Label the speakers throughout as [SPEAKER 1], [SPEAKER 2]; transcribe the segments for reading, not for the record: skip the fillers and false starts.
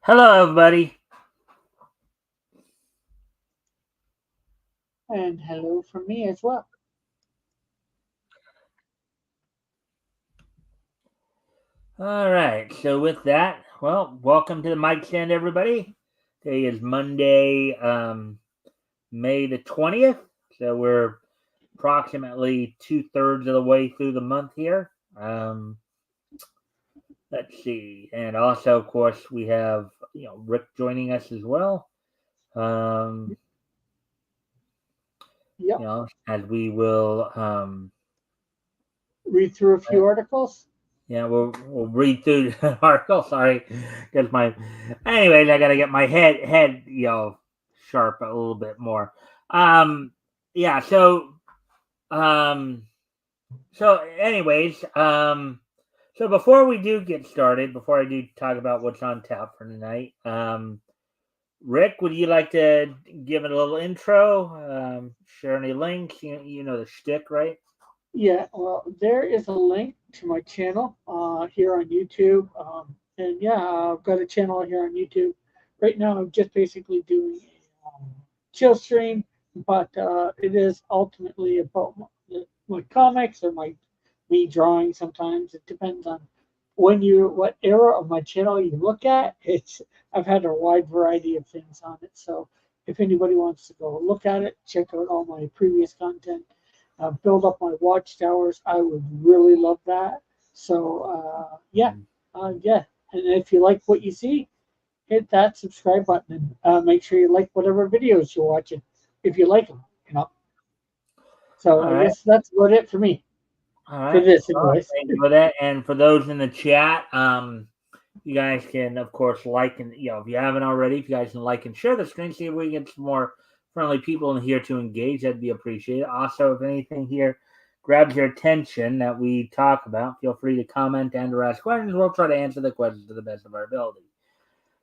[SPEAKER 1] Hello, everybody.
[SPEAKER 2] And hello from me as well.
[SPEAKER 1] All right. So, with that, welcome to the Mikestand, everybody. Today is Monday, May the 20th. So, we're approximately 2/3 of the way through the month here. Let's see. And also, of course, we have, Rick joining us as well. Um,
[SPEAKER 2] Yep.
[SPEAKER 1] as we will,
[SPEAKER 2] Read through a few articles.
[SPEAKER 1] yeah, we'll read through the article. Sorry, because my, anyways, I gotta get my head sharp a little bit more. Um, yeah. Um, so before we do get started, before I do talk about what's on tap for tonight, Rick, would you like to give it a little intro? Share any links? You know the shtick, right?
[SPEAKER 2] Yeah, well, there is a link to my channel here on YouTube. And yeah, I've got a channel here on YouTube. Right now, I'm just basically doing a chill stream, but it is ultimately about my comics or me drawing sometimes. It depends on what era of my channel you look at. I've had a wide variety of things on it. So if anybody wants to go look at it, check out all my previous content, build up my watchtowers, I would really love that. So yeah. And if you like what you see, hit that subscribe button and make sure you like whatever videos you're watching if you like them. You know. So
[SPEAKER 1] All
[SPEAKER 2] I
[SPEAKER 1] right.
[SPEAKER 2] guess that's about it for me
[SPEAKER 1] All
[SPEAKER 2] for
[SPEAKER 1] right.
[SPEAKER 2] this,
[SPEAKER 1] Well,
[SPEAKER 2] anyways.
[SPEAKER 1] thank you for that. And for those in the chat, you guys can, of course, like and if you haven't already, if you guys can like and share the screen, see if we can get some more friendly people in here to engage. That'd be appreciated. Also, if anything here grabs your attention that we talk about, feel free to comment and or ask questions. We'll try to answer the questions to the best of our ability.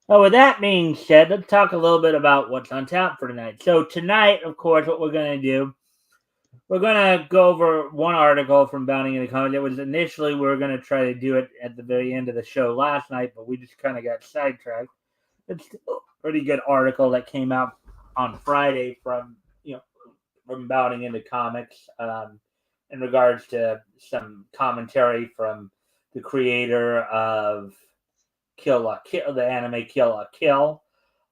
[SPEAKER 1] So, with that being said, let's talk a little bit about what's on tap for tonight. So, tonight, of course, what we're going to do, we're gonna go over one article from Bounding into Comedy. It was initially we were gonna try to do it at the very end of the show last night, but we just kind of got sidetracked. It's a pretty good article that came out on Friday from from Bounding into Comics in regards to some commentary from the creator of Kill la Kill, the anime Kill la Kill.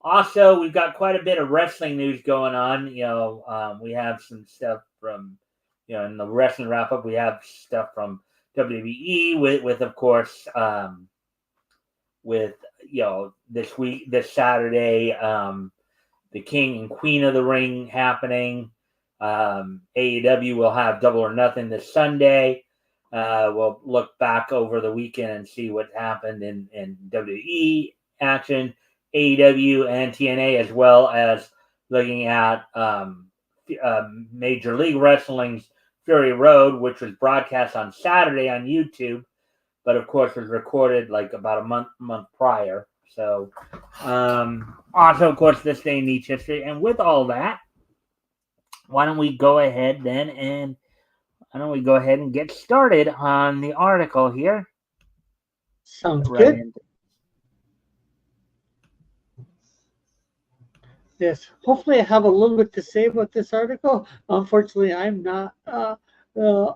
[SPEAKER 1] Also, we've got quite a bit of wrestling news going on. We have some stuff from, in the wrestling wrap up, we have stuff from WWE with of course, with this Saturday, the King and Queen of the Ring happening. AEW will have Double or Nothing this Sunday. We'll look back over the weekend and see what happened in WWE action, AEW, and TNA, as well as looking at Major League Wrestling's Fury Road, which was broadcast on Saturday on YouTube, but of course was recorded like about a month prior. So, also, of course, this day in each history. And with all that, why don't we go ahead then and why don't we go ahead and get started on the article here?
[SPEAKER 2] Sounds
[SPEAKER 1] Right
[SPEAKER 2] good.
[SPEAKER 1] into
[SPEAKER 2] Yes. Hopefully, I have a little bit to say about this article. Unfortunately, I'm not the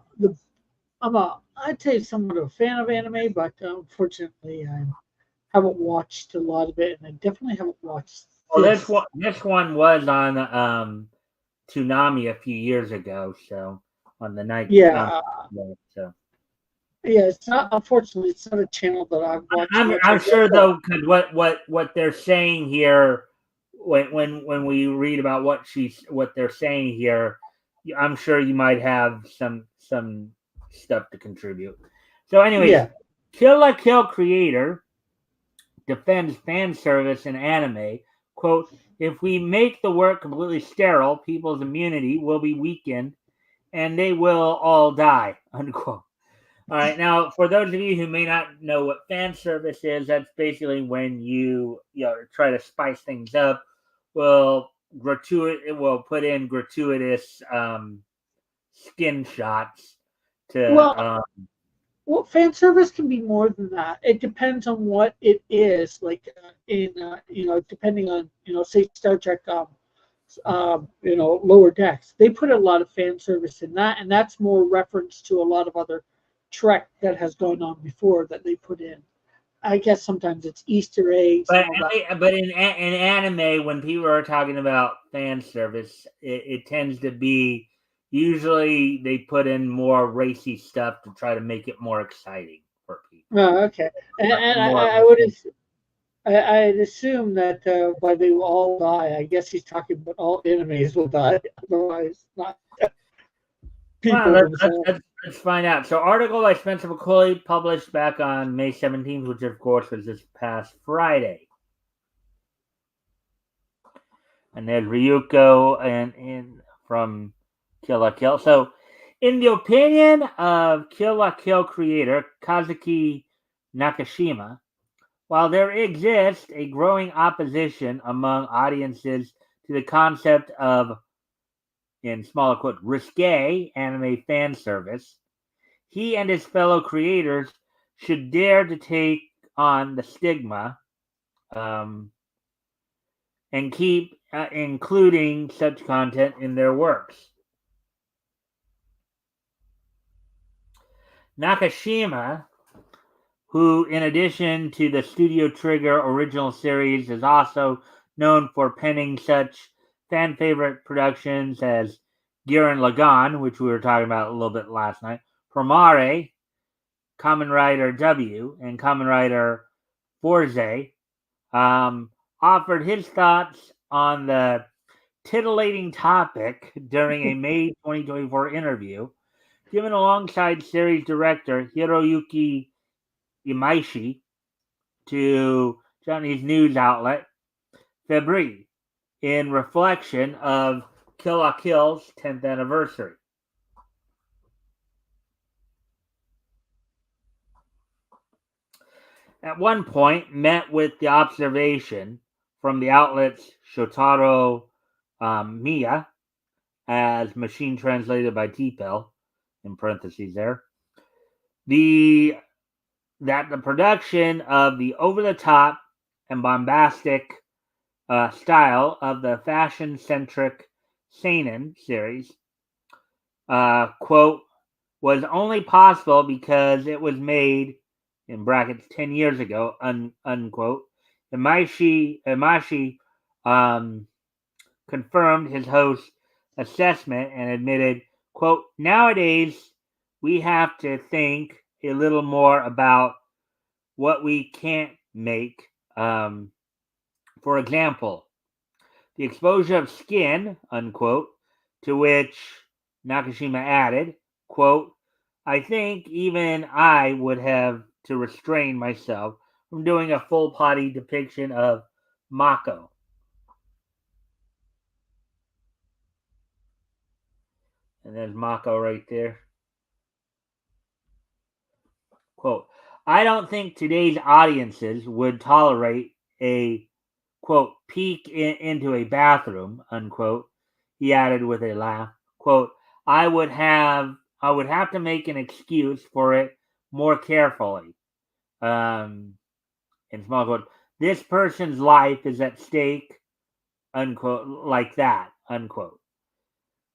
[SPEAKER 2] I'd say somewhat of a fan of anime, but unfortunately, I haven't watched a lot of it, and I definitely haven't watched
[SPEAKER 1] well,
[SPEAKER 2] this.
[SPEAKER 1] this one was on Toonami a few years ago, so on the night Toonami.
[SPEAKER 2] Yeah,
[SPEAKER 1] So
[SPEAKER 2] yeah. It's not. Unfortunately, it's not a channel that I've watched much
[SPEAKER 1] I'm
[SPEAKER 2] of it.
[SPEAKER 1] sure
[SPEAKER 2] But
[SPEAKER 1] though, because what they're saying here, when we read about what they're saying here, I'm sure you might have some stuff to contribute. So, anyways,
[SPEAKER 2] yeah,
[SPEAKER 1] Kill la Kill creator defends fan service in anime. Quote, if we make the work completely sterile, people's immunity will be weakened and they will all die. Unquote. All right. Now, for those of you who may not know what fan service is, that's basically when you try to spice things up. It will put in gratuitous skin shots to
[SPEAKER 2] well, Well, fan service can be more than that. It depends on what it is. Like depending on say Star Trek, Lower Decks. They put a lot of fan service in that, and that's more reference to a lot of other Trek that has gone on before that they put in. I guess sometimes it's Easter eggs and
[SPEAKER 1] But
[SPEAKER 2] all that.
[SPEAKER 1] but in anime, when people are talking about fan service, it tends to be usually they put in more racy stuff to try to make it more exciting for people.
[SPEAKER 2] Oh, okay. And
[SPEAKER 1] More.
[SPEAKER 2] I would I'd assume that by they will all die. I guess he's talking about all enemies will die. Otherwise, not
[SPEAKER 1] Well,
[SPEAKER 2] people themselves.
[SPEAKER 1] let's find out. So, article by Spencer McCauley published back on May 17th, which of course was this past Friday. And there's Ryuko and from Kill la Kill. So, in the opinion of Kill la Kill creator Kazuki Nakashima, while there exists a growing opposition among audiences to the concept of, in smaller quote, risque anime fan service, he and his fellow creators should dare to take on the stigma and keep including such content in their works. Nakashima, who, in addition to the Studio Trigger original series, is also known for penning such fan favorite productions as Gurren Lagann, which we were talking about a little bit last night, Promare, Kamen Rider W, and Kamen Rider Forze, offered his thoughts on the titillating topic during a May 2024 interview given alongside series director Hiroyuki Imaishi to Japanese news outlet Febri in reflection of Kill la Kill's 10th anniversary. At one point, met with the observation from the outlet's Shotaro Miya, as machine translated by T-Pel, in parentheses there, that the production of the over-the-top and bombastic style of the fashion-centric seinen series, quote, was only possible because it was made, in brackets, 10 years ago, unquote. Imashi confirmed his host's assessment and admitted, quote, nowadays we have to think a little more about what we can't make. For example, the exposure of skin, unquote, to which Nakashima added, quote, I think even I would have to restrain myself from doing a full body depiction of Mako. And there's Mako right there. Quote, I don't think today's audiences would tolerate a, quote, peek into a bathroom, unquote. He added with a laugh, quote, I would have to make an excuse for it more carefully. In small quote, this person's life is at stake, unquote, like that, unquote.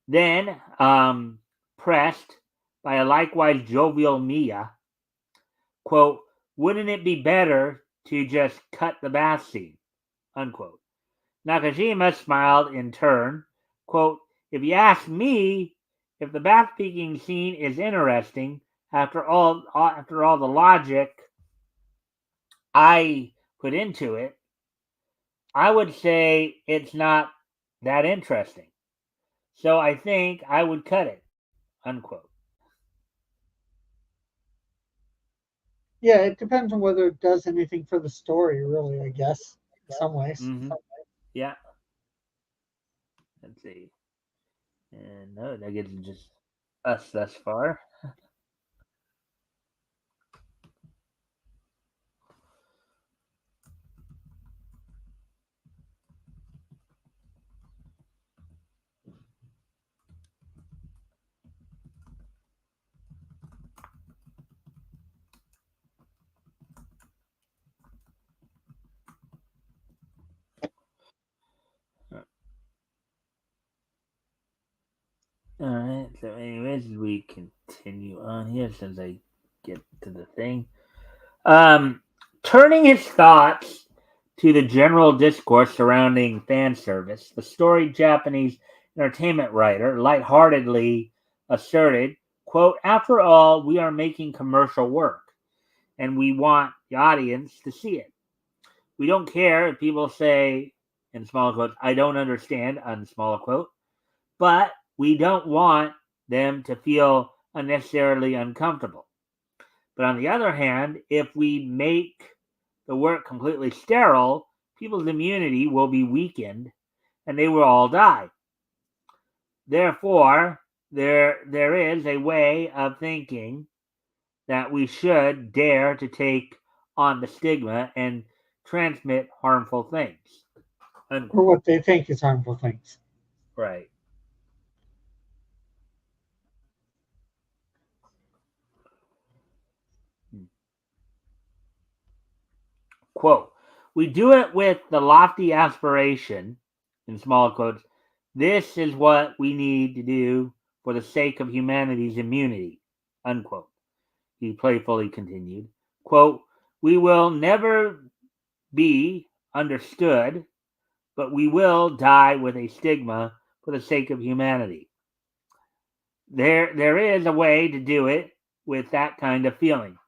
[SPEAKER 1] Then, pressed by a likewise jovial Mia, quote, wouldn't it be better to just cut the bath scene, unquote. Nakajima smiled in turn, quote, if you ask me, if the bath peeking scene is interesting, after all the logic I put into it, I would say it's not that interesting. So I think I would cut it, unquote.
[SPEAKER 2] Yeah, it depends on whether it does anything for the story, really, I guess, in some ways.
[SPEAKER 1] Mm-hmm. Yeah. Let's see. And no, that gets just us thus far. All right. So, anyways, we continue on here since I get to the thing. Um, Turning his thoughts to the general discourse surrounding fan service, the storied Japanese entertainment writer lightheartedly asserted, quote, "After all, we are making commercial work, and we want the audience to see it. We don't care if people say, in small quotes, I don't understand, on small quote, but we don't want them to feel unnecessarily uncomfortable. But on the other hand, if we make the work completely sterile, people's immunity will be weakened and they will all die. Therefore, there is a way of thinking that we should dare to take on the stigma and transmit harmful things."
[SPEAKER 2] or
[SPEAKER 1] Unquote.
[SPEAKER 2] what they think is harmful things.
[SPEAKER 1] Right. Quote, "We do it with the lofty aspiration," in small quotes, "this is what we need to do for the sake of humanity's immunity." Unquote. He playfully continued, quote, "We will never be understood, but we will die with a stigma for the sake of humanity. There is a way to do it with that kind of feeling."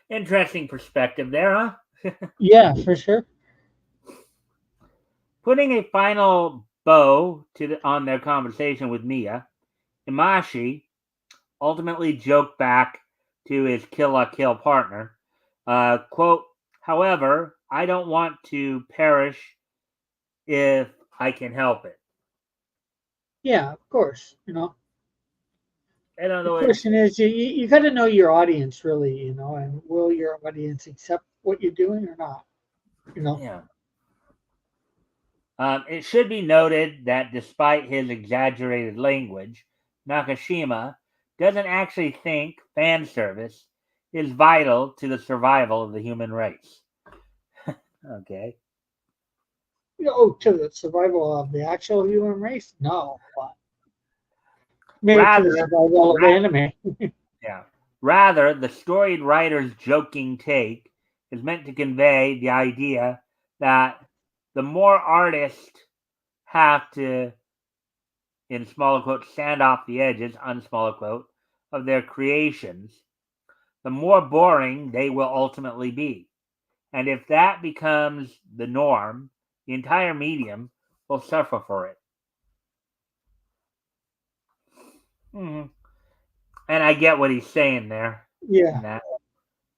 [SPEAKER 1] Interesting perspective there, huh?
[SPEAKER 2] Yeah, for sure.
[SPEAKER 1] Putting a final bow on their conversation with Mia, Imashi ultimately joked back to his Kill la Kill partner, quote, "However, I don't want to perish if I can help it."
[SPEAKER 2] Yeah, of course.
[SPEAKER 1] In
[SPEAKER 2] The
[SPEAKER 1] other words,
[SPEAKER 2] question is, you got to know your audience really, and will your audience accept what you're doing or not? You know.
[SPEAKER 1] yeah. It should be noted that despite his exaggerated language, Nakashima doesn't actually think fan service is vital to the survival of the human race. Okay.
[SPEAKER 2] Oh, to the survival of the actual human race? No, but maybe to the
[SPEAKER 1] Rather,
[SPEAKER 2] survival of
[SPEAKER 1] ra-
[SPEAKER 2] anime.
[SPEAKER 1] yeah. Rather, the storied writer's joking take is meant to convey the idea that the more artists have to, in smaller quotes, stand off the edges, unsmaller quote, of their creations, the more boring they will ultimately be. And if that becomes the norm, the entire medium will suffer for it. Mhm. And I get what he's saying there in
[SPEAKER 2] Yeah,
[SPEAKER 1] that.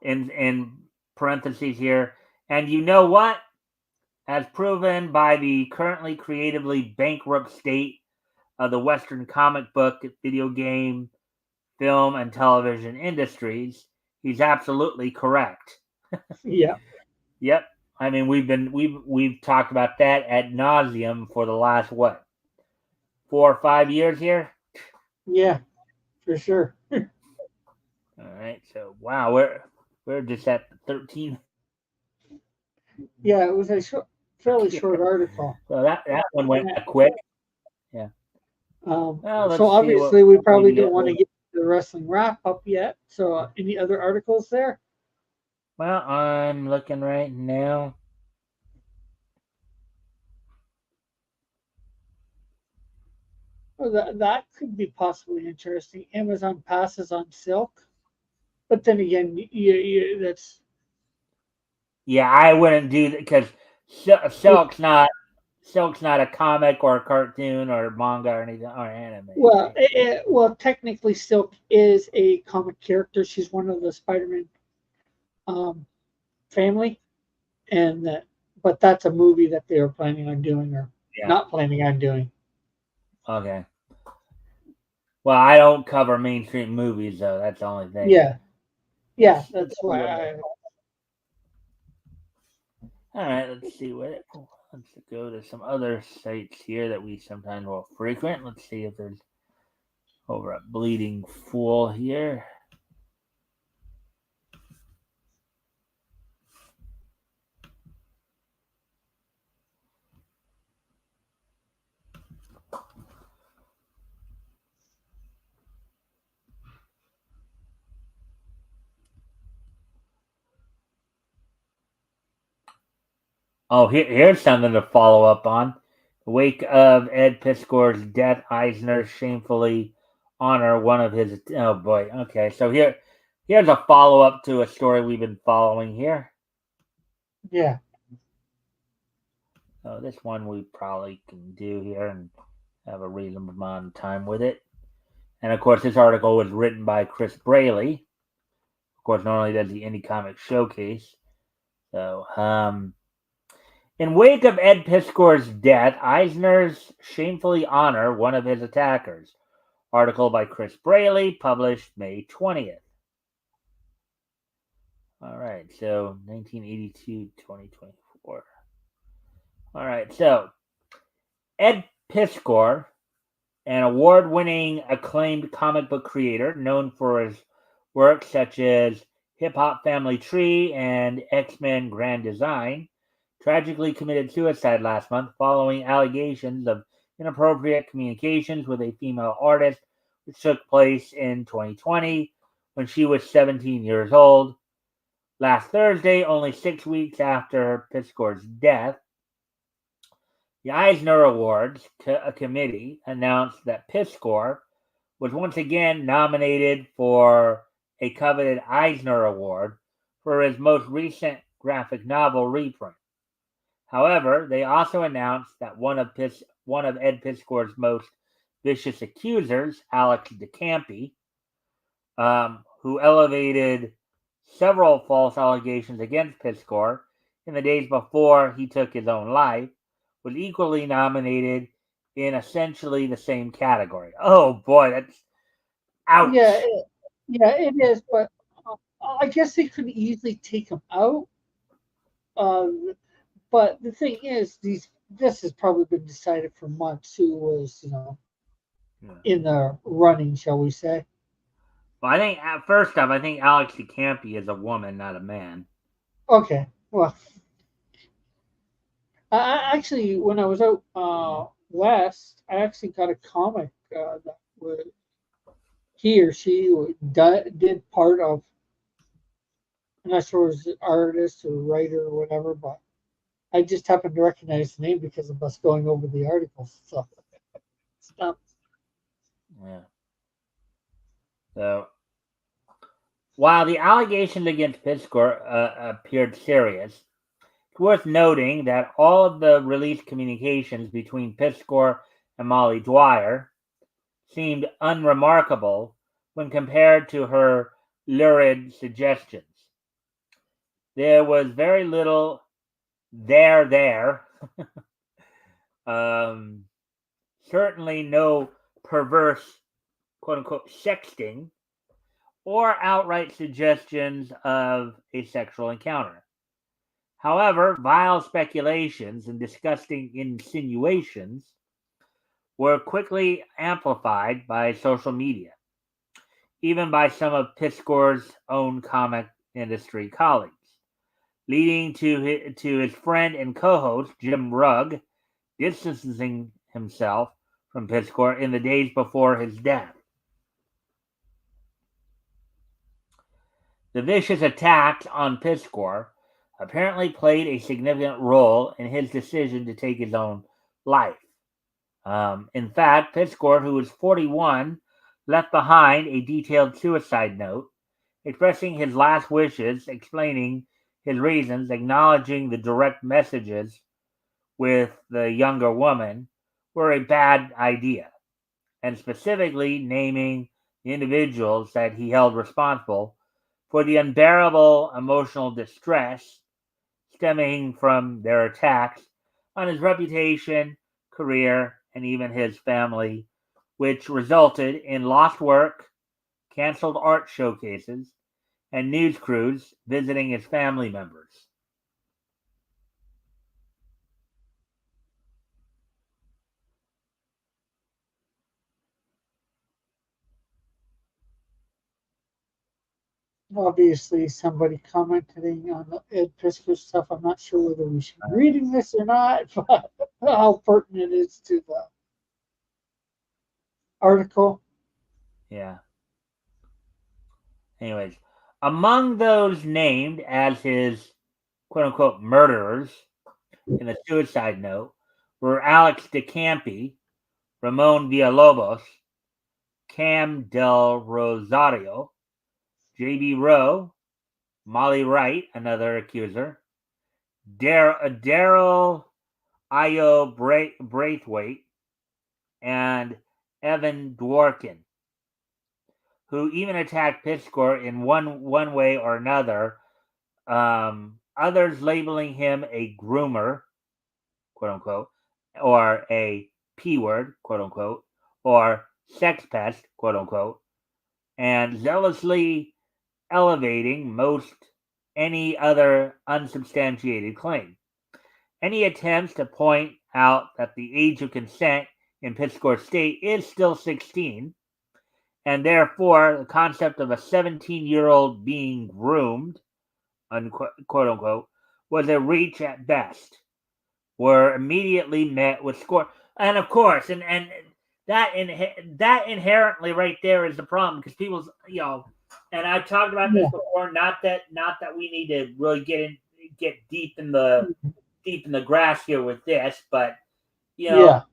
[SPEAKER 1] In parentheses here. And you know what? As proven by the currently creatively bankrupt state of the Western comic book, video game, film, and television industries, he's absolutely correct.
[SPEAKER 2] yeah,
[SPEAKER 1] Yep. I mean, we've talked about that ad nauseum for the last what, 4 or 5 years here.
[SPEAKER 2] yeah, for sure.
[SPEAKER 1] All right. So wow, we're just at 13.
[SPEAKER 2] Yeah, it was a fairly
[SPEAKER 1] Yeah.
[SPEAKER 2] short article.
[SPEAKER 1] So that one went
[SPEAKER 2] Yeah.
[SPEAKER 1] quick. Yeah. Well,
[SPEAKER 2] So
[SPEAKER 1] let's see what
[SPEAKER 2] obviously, we probably
[SPEAKER 1] maybe
[SPEAKER 2] don't
[SPEAKER 1] get.
[SPEAKER 2] want to get the wrestling wrap up yet. So, any other articles there?
[SPEAKER 1] Well, I'm looking right now.
[SPEAKER 2] Well, that could be possibly interesting. Amazon passes on Silk, but then again, that's
[SPEAKER 1] Yeah, I wouldn't do that because
[SPEAKER 2] it,
[SPEAKER 1] Silk's not a comic or a cartoon or manga or anything or anime,
[SPEAKER 2] well,
[SPEAKER 1] right?
[SPEAKER 2] well, technically, Silk is a comic character. She's one of the Spider-Man um, family, and but that's a movie that they were planning on doing or
[SPEAKER 1] Yeah.
[SPEAKER 2] not planning on doing.
[SPEAKER 1] Okay. Well, I don't cover mainstream movies though. That's the only thing.
[SPEAKER 2] Yeah,
[SPEAKER 1] Let's
[SPEAKER 2] yeah,
[SPEAKER 1] look
[SPEAKER 2] that's
[SPEAKER 1] at
[SPEAKER 2] why
[SPEAKER 1] what.
[SPEAKER 2] I.
[SPEAKER 1] All right, let's see what. Let's go to some other sites here that we sometimes will frequent. Let's see if there's over at Bleeding Fool here. Oh, here's something to follow up on. The wake of Ed Piskor's death, Eisner shamefully honor one of his. Oh boy. Okay, so here's a follow up to a story we've been following here.
[SPEAKER 2] Yeah.
[SPEAKER 1] So this one we probably can do here and have a reasonable amount of time with it. And of course, this article was written by Chris Braley. Of course, not only does the Indie Comic Showcase. So, in wake of Ed Piskor's death, Eisner's shamefully honor one of his attackers. Article by Chris Braley, published May 20th. All right, so 1982, 2024. All right, so Ed Piskor, an award-winning acclaimed comic book creator known for his work such as Hip Hop Family Tree and X-Men Grand Design, tragically committed suicide last month following allegations of inappropriate communications with a female artist, which took place in 2020 when she was 17 years old. Last Thursday, only 6 weeks after Piskor's death, the Eisner Awards committee announced that Piskor was once again nominated for a coveted Eisner Award for his most recent graphic novel reprint. However, they also announced that one of Ed Piskor's most vicious accusers, Alex DeCampi, who elevated several false allegations against Piskor in the days before he took his own life, was equally nominated in essentially the same category. Oh boy, that's
[SPEAKER 2] Yeah.
[SPEAKER 1] ouch.
[SPEAKER 2] Yeah, it is. But I guess they could easily take him out. Uh, but the thing is, this has probably been decided for months. Who was
[SPEAKER 1] Yeah.
[SPEAKER 2] in the running, shall we say?
[SPEAKER 1] Well, I think first off, I think Alex DeCampi is a woman, not a man.
[SPEAKER 2] Okay. Well, actually, when I was out west, I actually got a comic that was he or she did part of. I'm not sure it was artist or writer or whatever, but I just happened to recognize the name because of us going over the articles. So stuff.
[SPEAKER 1] Yeah. So while the allegations against Piskor appeared serious, it's worth noting that all of the released communications between Piskor and Molly Dwyer seemed unremarkable when compared to her lurid suggestions. There was very little there. um, Certainly no perverse, quote unquote, sexting or outright suggestions of a sexual encounter. However, vile speculations and disgusting insinuations were quickly amplified by social media, even by some of Piskor's own comic industry colleagues, leading to his friend and co-host Jim Rugg distancing himself from Piskor in the days before his death. The vicious attacks on Piskor apparently played a significant role in his decision to take his own life. In fact, Piskor, who was 41, left behind a detailed suicide note expressing his last wishes, explaining his reasons, acknowledging the direct messages with the younger woman were a bad idea, and specifically naming the individuals that he held responsible for the unbearable emotional distress stemming from their attacks on his reputation, career, and even his family, which resulted in lost work, canceled art showcases, and news crews visiting his family members.
[SPEAKER 2] Obviously, somebody commenting on the Ed Piskor stuff. I'm not sure whether we should be reading this or not, but how pertinent it is to the article.
[SPEAKER 1] Yeah. Anyways, among those named as his quote unquote murderers in the suicide note were Alex DeCampi, Ramon Villalobos, Cam Del Rosario, J.B. Rowe, Molly Wright, another accuser, Daryl Io Braithwaite, and Evan Dworkin, who even attacked Pittscore in one way or another. Others labeling him a groomer, quote unquote, or a P word, quote unquote, or sex pest, quote unquote, and zealously elevating most any other unsubstantiated claim. Any attempts to point out that the age of consent in Pittscore State is still 16, and therefore the concept of a 17-year-old being groomed, unquote, quote unquote, was a reach at best, were immediately met with scorn. And of course, and that inherently right there is the problem, because people's, and I've talked about this before. Not that we need to really get deep in the grass here with this, but the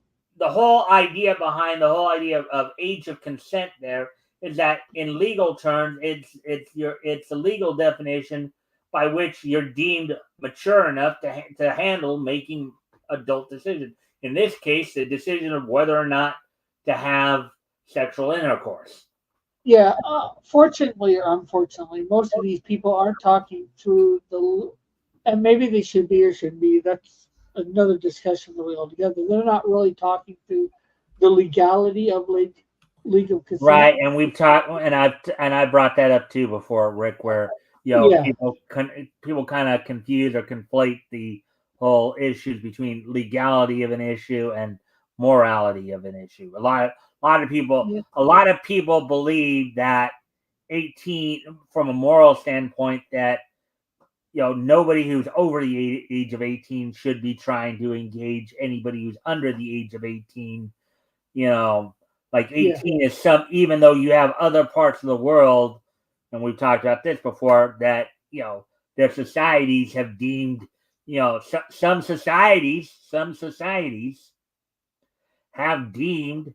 [SPEAKER 1] whole idea behind the whole idea of age of consent there is that in legal terms, it's a legal definition by which you're deemed mature enough to handle making adult decisions. In this case, the decision of whether or not to have sexual intercourse.
[SPEAKER 2] Yeah, fortunately or unfortunately, most of these people aren't talking through and maybe they should be or shouldn't be. That's another discussion really altogether. They're not really talking through the legality of legal consent.
[SPEAKER 1] Right, and we've talked, and I brought that up too before, Rick, where people kind of confuse or conflate the whole issues between legality of an issue and morality of an issue. A lot of people believe that 18, from a moral standpoint, that nobody who's over the age of 18 should be trying to engage anybody who's under the age of 18. Like 18 is even though you have other parts of the world, and we've talked about this before, that their societies have deemed, some societies have deemed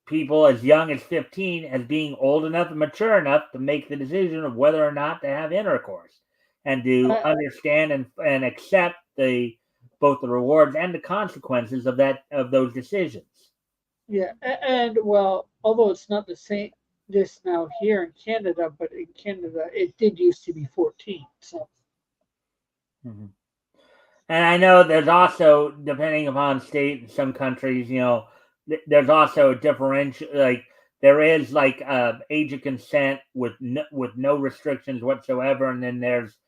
[SPEAKER 1] people as young as 15 as being old enough and mature enough to make the decision of whether or not to have intercourse, and to understand and accept both the rewards and the consequences of those decisions.
[SPEAKER 2] Yeah, and well, although it's not the same this now here in Canada, but in Canada it did used to be 14. So.
[SPEAKER 1] Mm-hmm. And I know there's also, depending upon state in some countries, there's also a differential. Like there is like age of consent with no restrictions whatsoever, and then there's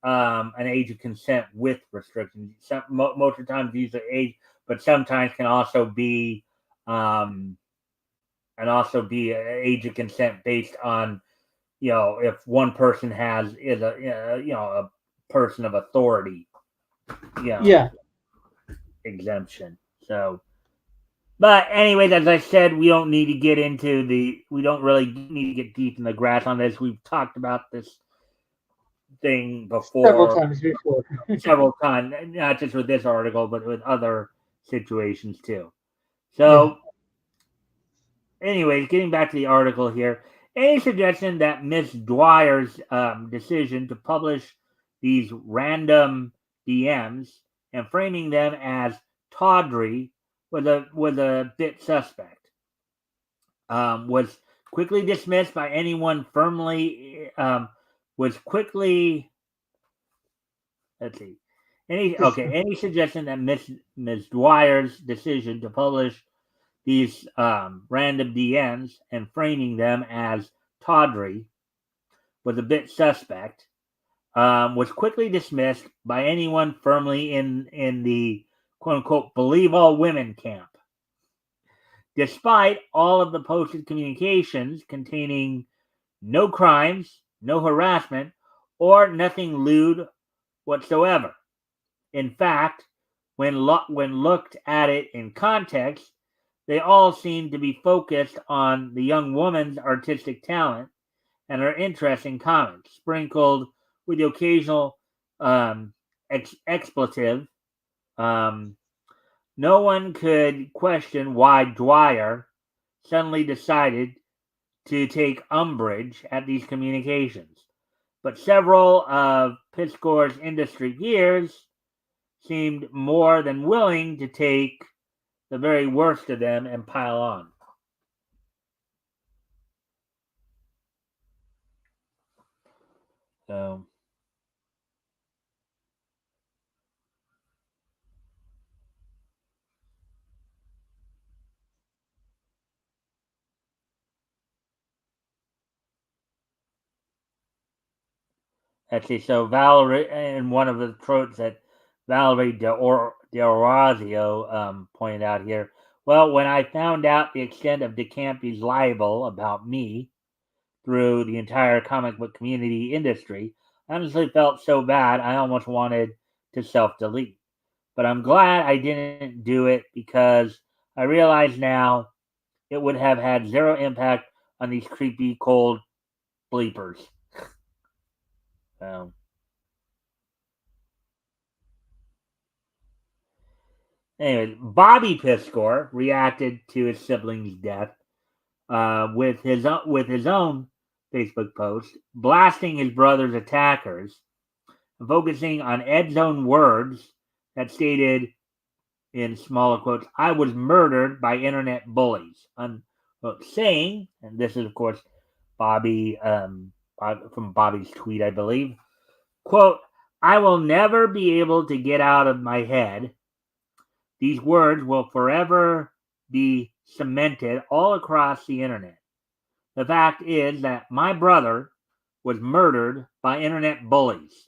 [SPEAKER 1] an age of consent with restrictions. Most of the time, these are age, but sometimes can also be an age of consent based on if one person is a person of authority, exemption. So, but anyways, as I said, we don't really need to get deep in the grass on this. We've talked about this thing before several times, not just with this article, but with other situations too. So, anyways, getting back to the article here, any suggestion that Miss Dwyer's decision to publish these random DMs and framing them as tawdry was a bit suspect. Was quickly dismissed by anyone firmly. Was quickly. Let's see. Any suggestion that Ms. Dwyer's decision to publish these random DMs and framing them as tawdry was a bit suspect. Was quickly dismissed by anyone firmly in the quote unquote believe all women camp. Despite all of the posted communications containing no crimes, no harassment, or nothing lewd whatsoever. In fact, when looked at it in context, they all seem to be focused on the young woman's artistic talent and her interesting comments, sprinkled with the occasional expletive. Um, no one could question why Dwyer suddenly decided to take umbrage at these communications, but several of Piskor's industry peers seemed more than willing to take the very worst of them and pile on. So, actually, so Valerie, and one of the quotes that Valerie D'Orazio pointed out here. Well, when I found out the extent of DeCampi's libel about me through the entire comic book community industry, I honestly felt so bad I almost wanted to self delete. But I'm glad I didn't do it because I realize now it would have had zero impact on these creepy, cold bleepers. Um, Anyways, Bobby Piscor reacted to his sibling's death with his own Facebook post, blasting his brother's attackers and focusing on Ed's own words that stated in smaller quotes, "I was murdered by internet bullies," unquote, saying, and this is of course Bobby from Bobby's tweet, I believe, quote, "I will never be able to get out of my head. These words will forever be cemented all across the internet. The fact is that my brother was murdered by internet bullies.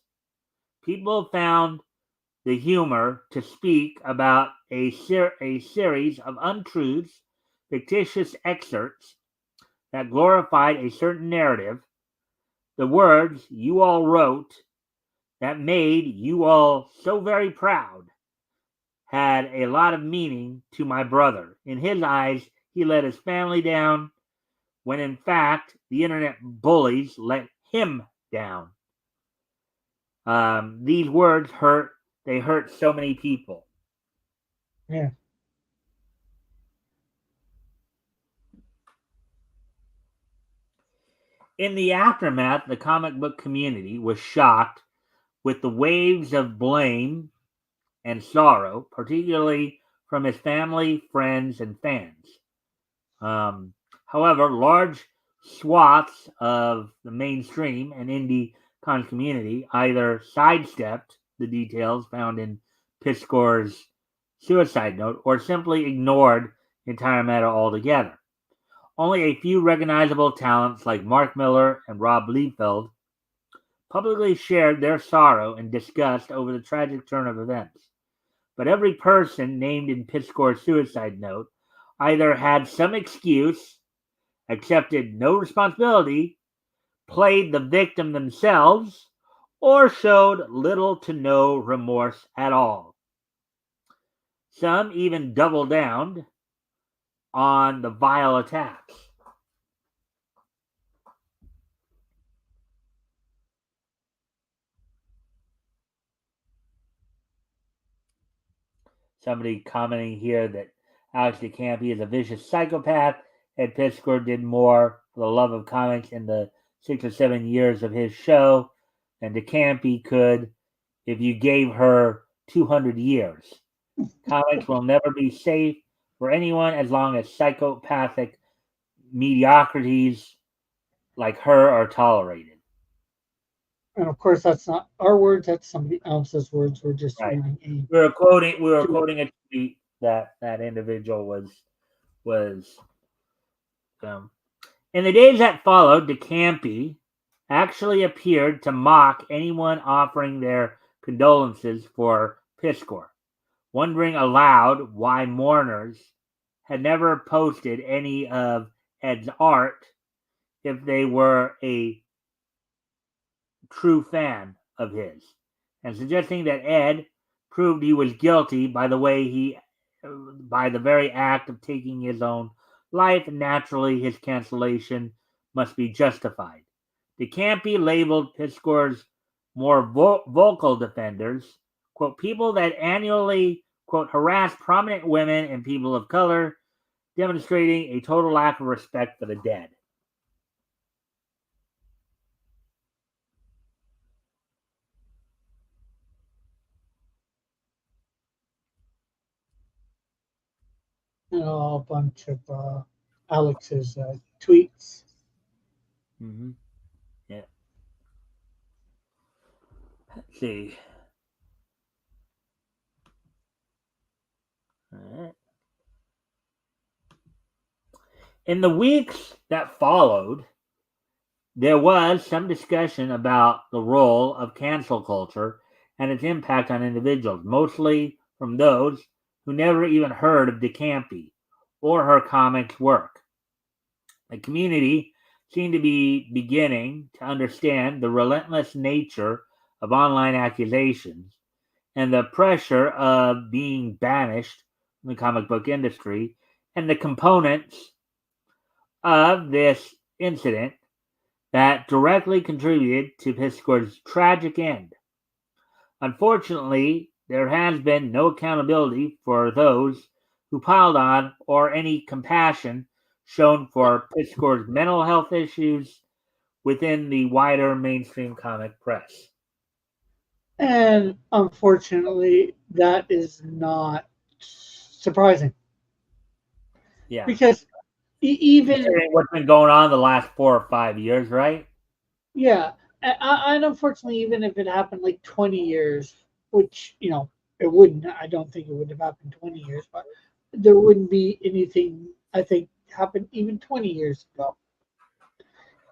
[SPEAKER 1] People found the humor to speak about a series of untruths, fictitious excerpts that glorified a certain narrative. The words you all wrote that made you all so very proud had a lot of meaning to my brother. In his eyes, he let his family down, when in fact, the internet bullies let him down. These words hurt. They hurt so many people."
[SPEAKER 2] Yeah.
[SPEAKER 1] In the aftermath, the comic book community was shocked with the waves of blame and sorrow, particularly from his family, friends, and fans. However, large swaths of the mainstream and indie con community either sidestepped the details found in Piskor's suicide note or simply ignored the entire matter altogether. Only a few recognizable talents like Mark Miller and Rob Liefeld publicly shared their sorrow and disgust over the tragic turn of events. But every person named in Piskor's suicide note either had some excuse, accepted no responsibility, played the victim themselves, or showed little to no remorse at all. Some even doubled down on the vile attacks. Somebody commenting here that Alex DeCampi is a vicious psychopath, and Piskor did more for the love of comics in the 6 or 7 years of his show than DeCampi could if you gave her 200 years. Comics will never be safe for anyone as long as psychopathic mediocrities like her are tolerated.
[SPEAKER 2] And of course, that's not our words. That's somebody else's words. We're just
[SPEAKER 1] Right.
[SPEAKER 2] reading a.
[SPEAKER 1] We were quoting a tweet that that individual was um, in the days that followed. DeCampi actually appeared to mock anyone offering their condolences for Piskor, wondering aloud why mourners had never posted any of Ed's art if they were a true fan of his, and suggesting that Ed proved he was guilty by the very act of taking his own life, and naturally his cancellation must be justified. DeCampi labeled Piskor's more vocal defenders, quote, people that annually, quote, harass prominent women and people of color, demonstrating a total lack of respect for the dead.
[SPEAKER 2] A bunch of Alex's tweets.
[SPEAKER 1] Mm-hmm. Yeah. Let's see. All right. In the weeks that followed, there was some discussion about the role of cancel culture and its impact on individuals, mostly from those who never even heard of DeCampi or her comics work. The community seemed to be beginning to understand the relentless nature of online accusations and the pressure of being banished from the comic book industry and the components of this incident that directly contributed to Piskor's tragic end. Unfortunately, there has been no accountability for those who piled on or any compassion shown for Piskor's mental health issues within the wider mainstream comic press.
[SPEAKER 2] And unfortunately, that is not surprising
[SPEAKER 1] Yeah.
[SPEAKER 2] because even
[SPEAKER 1] Considering what's been going on the last 4 or 5 years, right?
[SPEAKER 2] yeah, and unfortunately, even if it happened like 20 years, which it wouldn't. I don't think it would have happened 20 years, but there wouldn't be anything I think happened even 20 years ago.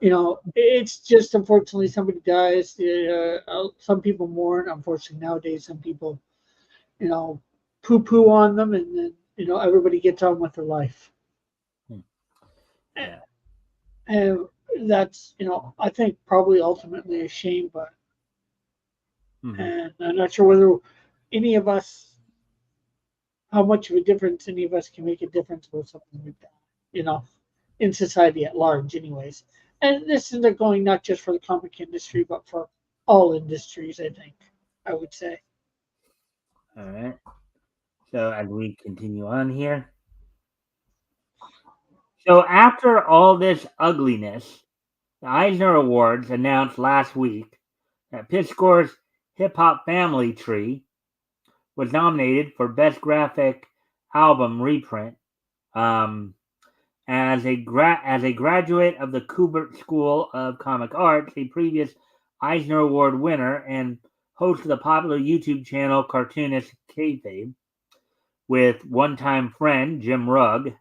[SPEAKER 2] It's just unfortunately somebody dies. Some people mourn. Unfortunately, nowadays some people you know, poo poo on them, and then everybody gets on with their life.
[SPEAKER 1] Hmm. Yeah.
[SPEAKER 2] And that's I think probably ultimately a shame, but
[SPEAKER 1] Mm-hmm.
[SPEAKER 2] and I'm not sure whether any of us, how much of a difference any of us can make a difference with something like that, in society at large, anyways. And this is going not just for the comic industry, but for all industries. I think I would say.
[SPEAKER 1] All right. So as we continue on here. So after all this ugliness, the Eisner Awards announced last week that Piskor's Hip Hop Family Tree was nominated for Best Graphic Album Reprint. Um, as a graduate of the Kubert School of Comic Arts, a previous Eisner Award winner and host of the popular YouTube channel Cartoonist Kayfabe, with one-time friend Jim Rugg,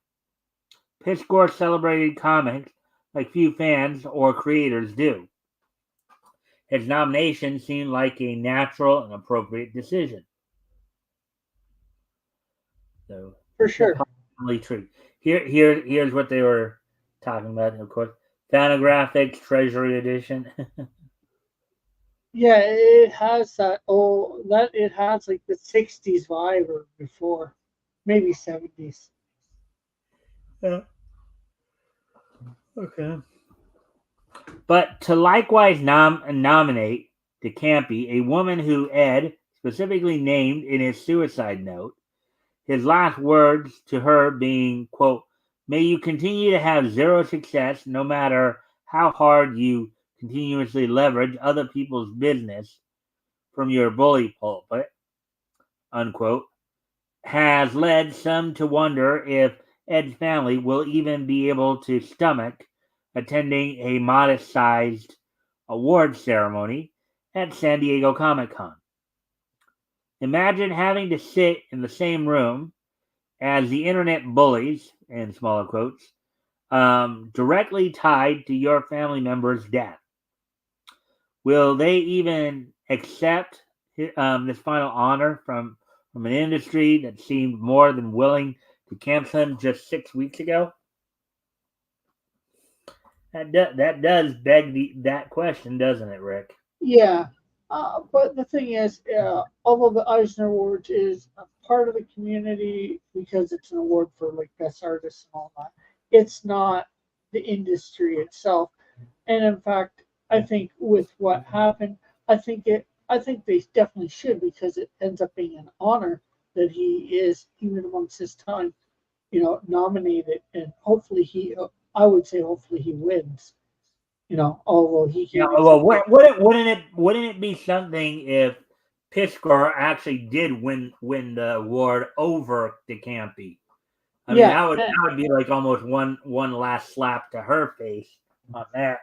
[SPEAKER 1] Piskor celebrated comics like few fans or creators do. His nomination seemed like a natural and appropriate decision. So,
[SPEAKER 2] For
[SPEAKER 1] hip
[SPEAKER 2] sure.
[SPEAKER 1] hop family tree. Here's what they were talking about. Of course, Fanographics Treasury Edition.
[SPEAKER 2] Yeah, it has that. Oh, that it has like the '60s vibe or before, maybe '70s.
[SPEAKER 1] Yeah. Okay. But to likewise nominate DeCampi, a woman who Ed specifically named in his suicide note, his last words to her being, quote, may you continue to have zero success no matter how hard you continuously leverage other people's business from your bully pulpit, unquote, has led some to wonder if Ed's family will even be able to stomach attending a modest sized award ceremony at San Diego Comic Con. Imagine having to sit in the same room as the internet bullies, in smaller quotes, directly tied to your family member's death. Will they even accept this final honor from an industry that seemed more than willing to cancel him just 6 weeks ago? That does beg that question, doesn't it, Rick?
[SPEAKER 2] Yeah, but the thing is, although the Eisner Awards is a part of the community because it's an award for like best artists and all that, it's not the industry itself. And in fact, I think with what happened, I think they definitely should, because it ends up being an honor that he is, even amongst his time, nominated, and hopefully I would say hopefully he wins. Although he
[SPEAKER 1] Yeah,
[SPEAKER 2] came
[SPEAKER 1] well,
[SPEAKER 2] into
[SPEAKER 1] wouldn't it be something if Piskor actually did win the award over DeCampi? I mean,
[SPEAKER 2] yeah,
[SPEAKER 1] that would be like almost one last slap to her face on that.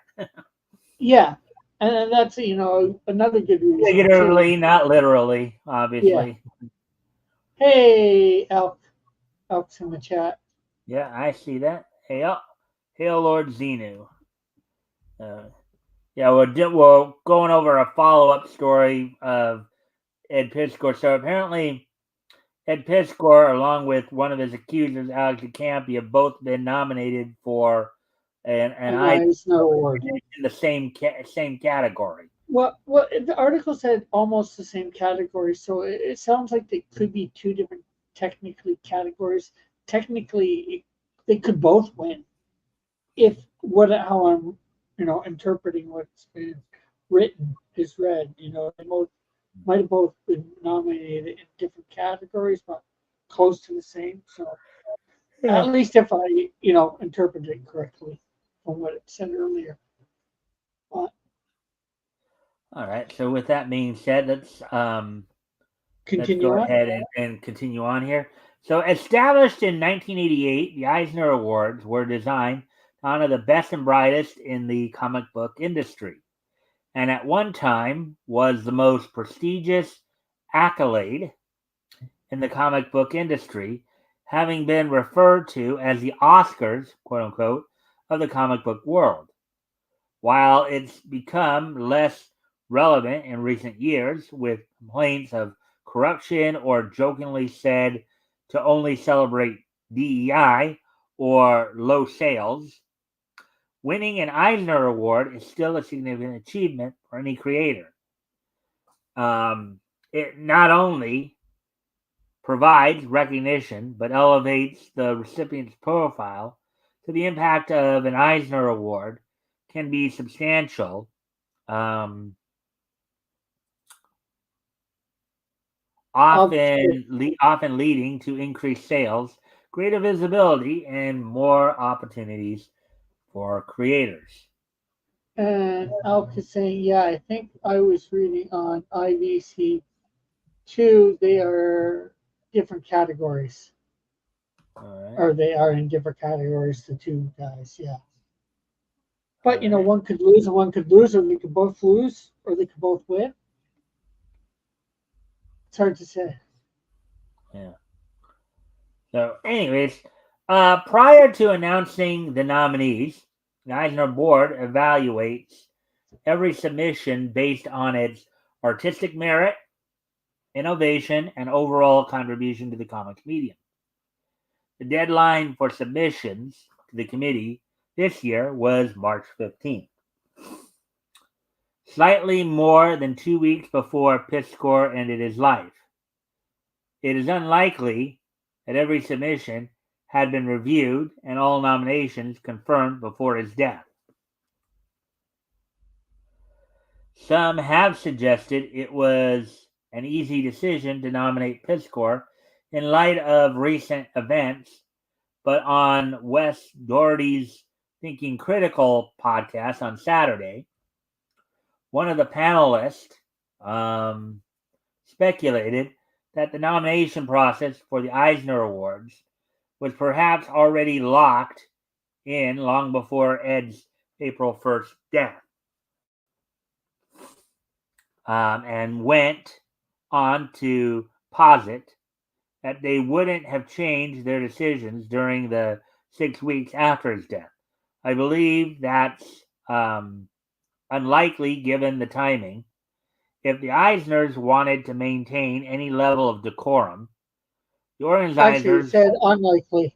[SPEAKER 2] yeah, and that's another good reason too.
[SPEAKER 1] Figuratively, not literally,
[SPEAKER 2] Yeah.
[SPEAKER 1] obviously.
[SPEAKER 2] Hey, Elk's in the chat.
[SPEAKER 1] Yeah, I see that. Hail, Lord Xenu. Uh, yeah, we're going over a follow-up story of Ed Piskor. So apparently, Ed Piskor, along with one of his accusers, Alex DeCampi, have both been nominated for an
[SPEAKER 2] An
[SPEAKER 1] Eisner
[SPEAKER 2] Eisner Award.
[SPEAKER 1] in the same category.
[SPEAKER 2] Well, the article said almost the same category, so it sounds like they could be two different technically categories. Technically, they could both win if how I'm interpreting what's been written is read. They both might have both been nominated in different categories, but close to the same. So at
[SPEAKER 1] Yeah.
[SPEAKER 2] least if I interpreted it correctly from what it said earlier. But
[SPEAKER 1] All right. So with that being said, let's
[SPEAKER 2] continue
[SPEAKER 1] go
[SPEAKER 2] on.
[SPEAKER 1] ahead and continue on here. So established in 1988, the Eisner Awards were designed to honor the best and brightest in the comic book industry, and at one time was the most prestigious accolade in the comic book industry, having been referred to as the Oscars, quote unquote, of the comic book world. While it's become less relevant in recent years, with complaints of corruption or jokingly said to only celebrate DEI or low sales, winning an Eisner Award is still a significant achievement for any creator. It not only provides recognition but elevates the recipient's profile, so the impact of an Eisner Award can be substantial. Um, often leading to increased sales, greater visibility, and more opportunities for creators.
[SPEAKER 2] And Alk is saying, yeah, I think I was reading on IVC two. They are different categories,
[SPEAKER 1] All right.
[SPEAKER 2] or they are in different categories. The two guys, yeah.
[SPEAKER 1] All
[SPEAKER 2] But
[SPEAKER 1] right.
[SPEAKER 2] one could lose and one could lose, or they could both lose, or they could both win. It's hard to say.
[SPEAKER 1] Yeah. So, anyways, prior to announcing the nominees, the Eisner Board evaluates every submission based on its artistic merit, innovation, and overall contribution to the comics medium. The deadline for submissions to the committee this year was March 15th, slightly more than 2 weeks before Piskor ended his life. It is unlikely that every submission had been reviewed and all nominations confirmed before his death. Some have suggested it was an easy decision to nominate Piskor in light of recent events, but on Wes Doherty's Thinking Critical podcast on Saturday, one of the panelists speculated that the nomination process for the Eisner Awards was perhaps already locked in long before Ed's April 1st death, and went on to posit that they wouldn't have changed their decisions during the 6 weeks after his death. I believe that's unlikely given the timing. If the Eisners wanted to maintain any level of decorum, the
[SPEAKER 2] Actually, it
[SPEAKER 1] organizers.
[SPEAKER 2] said unlikely.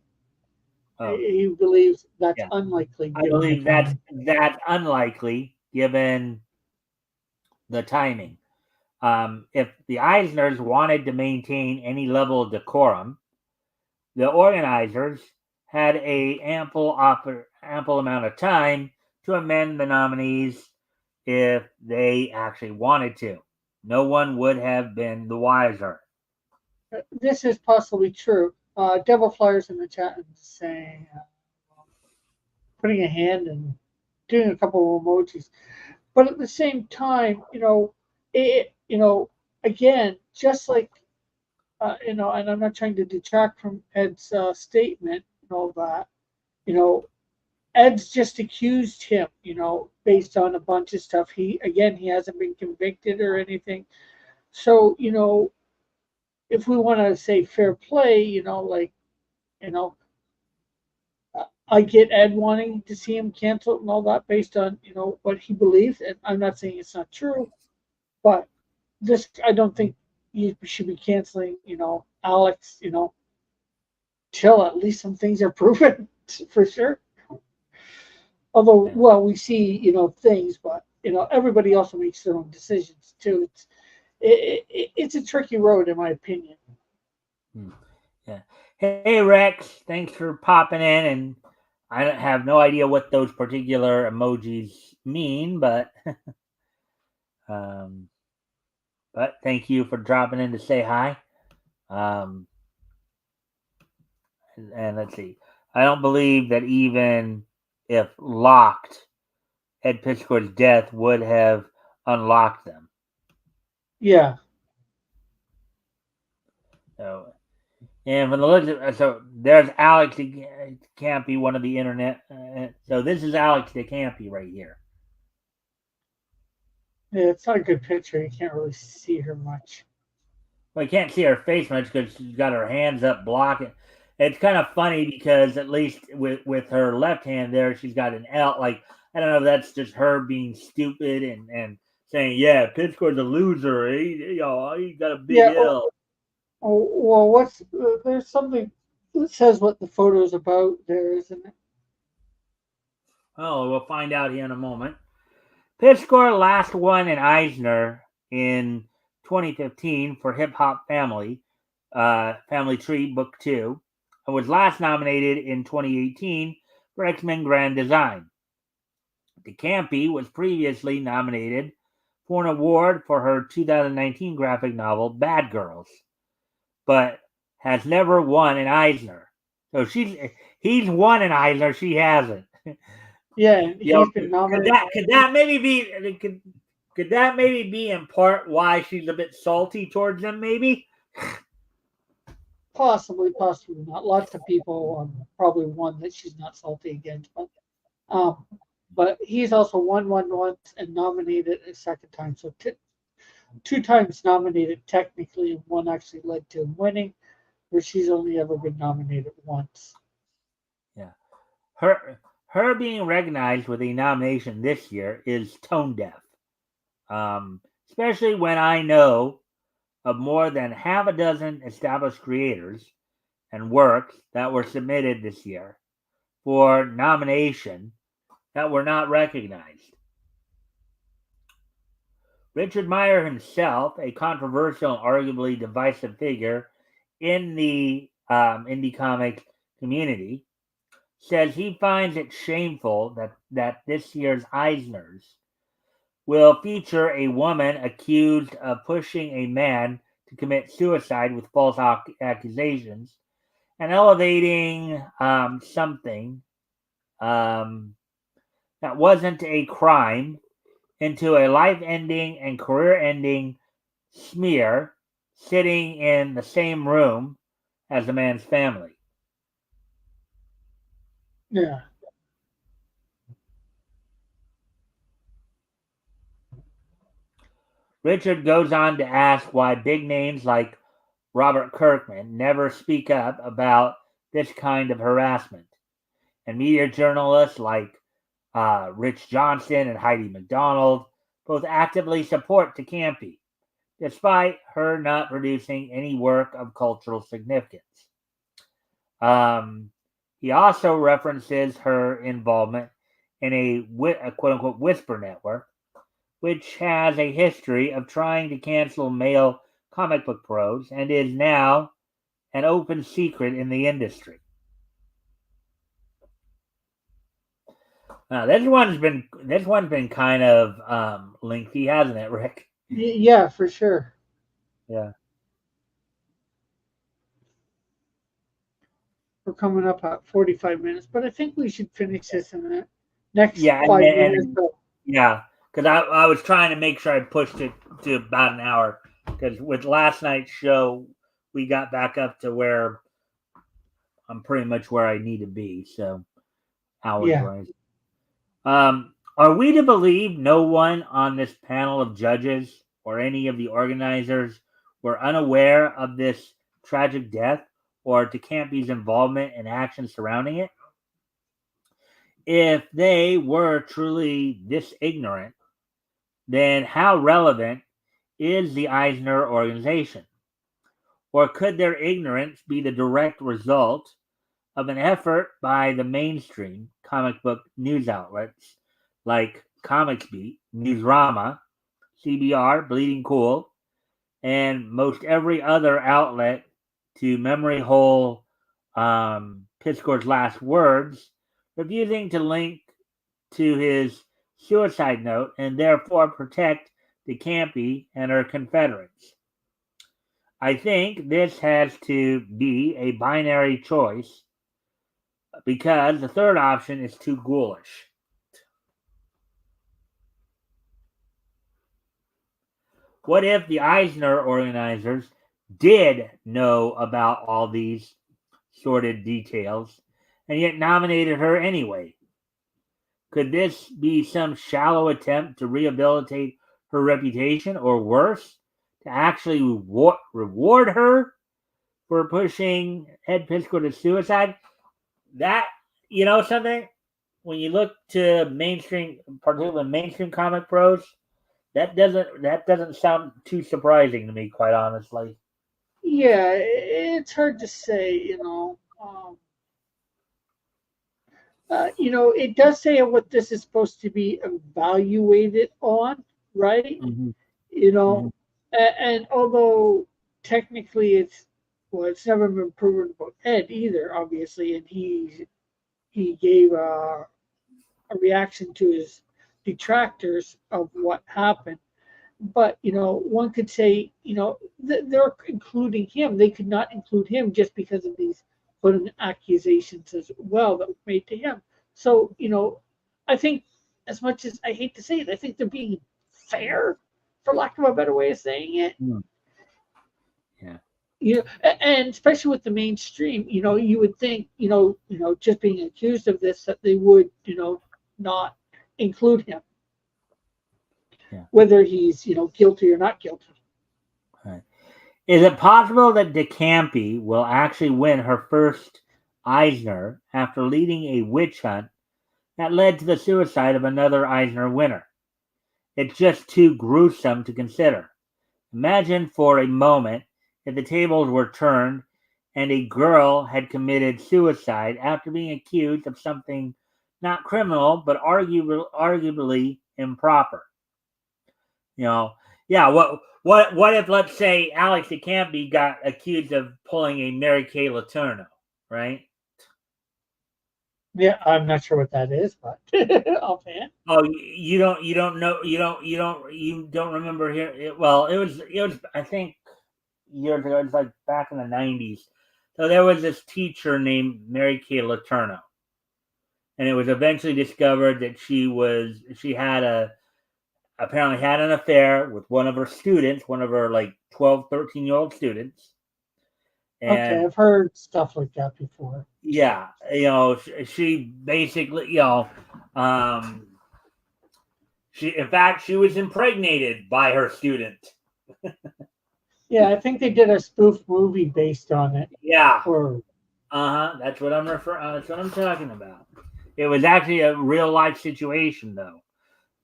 [SPEAKER 1] Oh,
[SPEAKER 2] He believes that's
[SPEAKER 1] yeah.
[SPEAKER 2] unlikely
[SPEAKER 1] I
[SPEAKER 2] given the
[SPEAKER 1] believe that's
[SPEAKER 2] timing.
[SPEAKER 1] that's unlikely given the timing. If the Eisners wanted to maintain any level of decorum, the organizers had a ample amount of time to amend the nominees if they actually wanted to. No one would have been the wiser.
[SPEAKER 2] This is possibly true. Devil Flyers in the chat is saying, putting a hand and doing a couple of emojis. But at the same time, again, just like, and I'm not trying to detract from Ed's statement and all that, you know, Ed's just accused him, based on a bunch of stuff. He hasn't been convicted or anything. So, if we want to say fair play, you know, I get Ed wanting to see him canceled and all that based on, what he believes. And I'm not saying it's not true, but I don't think you should be canceling, Alex, till at least some things are proven for sure. Although,
[SPEAKER 1] Yeah.
[SPEAKER 2] well, we see, things, but, everybody also makes their own decisions too. It's a tricky road, in my opinion.
[SPEAKER 1] Yeah. Hey Rex, thanks for popping in, and I have no idea what those particular emojis mean, um, but thank you for dropping in to say hi. Um, and let's see. I don't believe that even if locked, Ed Piscor's death would have unlocked them.
[SPEAKER 2] Yeah.
[SPEAKER 1] So, and from the looks so there's Alex DeCampi, one of the internet. So this is Alex DeCampi right here.
[SPEAKER 2] Yeah, it's not a good picture. You can't really see her much.
[SPEAKER 1] Well, you can't see her face much because she's got her hands up blocking. It's kind of funny because at least with her left hand there, she's got an L. Like, I don't know if that's just her being stupid and saying, yeah, Pittsburgh's a loser. He got a big
[SPEAKER 2] Yeah.
[SPEAKER 1] L.
[SPEAKER 2] Well, there's something that says what the photo is about there, isn't it?
[SPEAKER 1] Oh, we'll find out here in a moment. Pittsburgh last won an Eisner in 2015 for Hip Hop Family, Family Tree Book 2, and was last nominated in 2018 for X-Men Grand Design. DeCampi was previously nominated for an award for her 2019 graphic novel Bad Girls, but has never won an Eisner. So he's won an Eisner, she hasn't.
[SPEAKER 2] Yeah, and he's been
[SPEAKER 1] Could
[SPEAKER 2] nominated.
[SPEAKER 1] that maybe be could that maybe be in part why she's a bit salty towards him? Maybe.
[SPEAKER 2] Possibly not. Lots of people, probably one that she's not salty against, um, but he's also won one once and nominated a second time. So two times nominated technically, and one actually led to him winning, where she's only ever been nominated once.
[SPEAKER 1] Yeah, her being recognized with a nomination this year is tone deaf. Especially when I know of more than half a dozen established creators and works that were submitted this year for nomination that were not recognized. Richard Meyer himself, a controversial and arguably divisive figure in the indie comic community, says he finds it shameful that this year's Eisners will feature a woman accused of pushing a man to commit suicide with false accusations and elevating something that wasn't a crime into a life ending and career ending smear sitting in the same room as the man's family.
[SPEAKER 2] Yeah.
[SPEAKER 1] Richard goes on to ask why big names like Robert Kirkman never speak up about this kind of harassment, and media journalists like Rich Johnston and Heidi McDonald both actively support DeCampi, despite her not producing any work of cultural significance. He also references her involvement in a quote unquote whisper network, which has a history of trying to cancel male comic book pros and is now an open secret in the industry. This one's been kind of lengthy, hasn't it, Rick?
[SPEAKER 2] Yeah, for sure.
[SPEAKER 1] Yeah.
[SPEAKER 2] We're coming up at 45 minutes, but I think we should finish this in the next
[SPEAKER 1] Yeah,
[SPEAKER 2] 5 minutes.
[SPEAKER 1] and
[SPEAKER 2] So,
[SPEAKER 1] yeah, because I was trying to make sure I pushed it to about an hour. Because with last night's show, we got back up to where I'm pretty much where I need to be. So hours
[SPEAKER 2] yeah.
[SPEAKER 1] wise, are we to believe no one on this panel of judges or any of the organizers were unaware of this tragic death or to Campy's involvement and actions surrounding it? If they were truly this ignorant, then how relevant is the Eisner organization? Or could their ignorance be the direct result of an effort by the mainstream comic book news outlets like Comics Beat, Newsrama, CBR, Bleeding Cool, and most every other outlet to memory hole Piscor's last words, refusing to link to his suicide note and therefore protect the Campy and her Confederates? I think this has to be a binary choice because the third option is too ghoulish. What if the Eisner organizers did know about all these sordid details and yet nominated her anyway? Could this be some shallow attempt to rehabilitate her reputation, or worse, to actually reward her for pushing Ed Pisco to suicide? That, something, when you look to mainstream, particularly mainstream comic pros, that doesn't sound too surprising to me, quite honestly.
[SPEAKER 2] Yeah, it's hard to say, it does say what this is supposed to be evaluated on, right?
[SPEAKER 1] Mm-hmm.
[SPEAKER 2] You know,
[SPEAKER 1] Mm-hmm.
[SPEAKER 2] and although technically it's never been proven about Ed either, obviously, and he gave a reaction to his detractors of what happened. But one could say, they're including him. They could not include him just because of these put accusations as well that were made to him. So I think, as much as I hate to say it, I think they're being fair, for lack of a better way of saying it.
[SPEAKER 1] Mm. Yeah.
[SPEAKER 2] And especially with the mainstream, you would think, just being accused of this, that they would, not include him,
[SPEAKER 1] Yeah.
[SPEAKER 2] whether he's, guilty or not guilty.
[SPEAKER 1] Right. Is it possible that DeCampi will actually win her first Eisner after leading a witch hunt that led to the suicide of another Eisner winner? It's just too gruesome to consider. Imagine for a moment if the tables were turned and a girl had committed suicide after being accused of something not criminal but arguably improper. You know, yeah. What if, let's say, Alex DeCampi got accused of pulling a Mary Kay Letourneau, right?
[SPEAKER 2] Yeah, I'm not sure what that is, but offhand.
[SPEAKER 1] Oh, you don't know, you don't remember here. Well, it was I think years ago. It's like back in the '90s. So there was this teacher named Mary Kay Letourneau, and it was eventually discovered that she had a apparently had an affair with one of her students, one of her like 12, 13-year-old students.
[SPEAKER 2] Okay,
[SPEAKER 1] And
[SPEAKER 2] I've heard stuff like that before.
[SPEAKER 1] yeah, she basically, um, in fact, she was impregnated by her student.
[SPEAKER 2] Yeah, I think they did a spoof movie based on it.
[SPEAKER 1] Yeah,
[SPEAKER 2] Or
[SPEAKER 1] that's what I'm referring. That's what I'm talking about. It was actually a real life situation, though.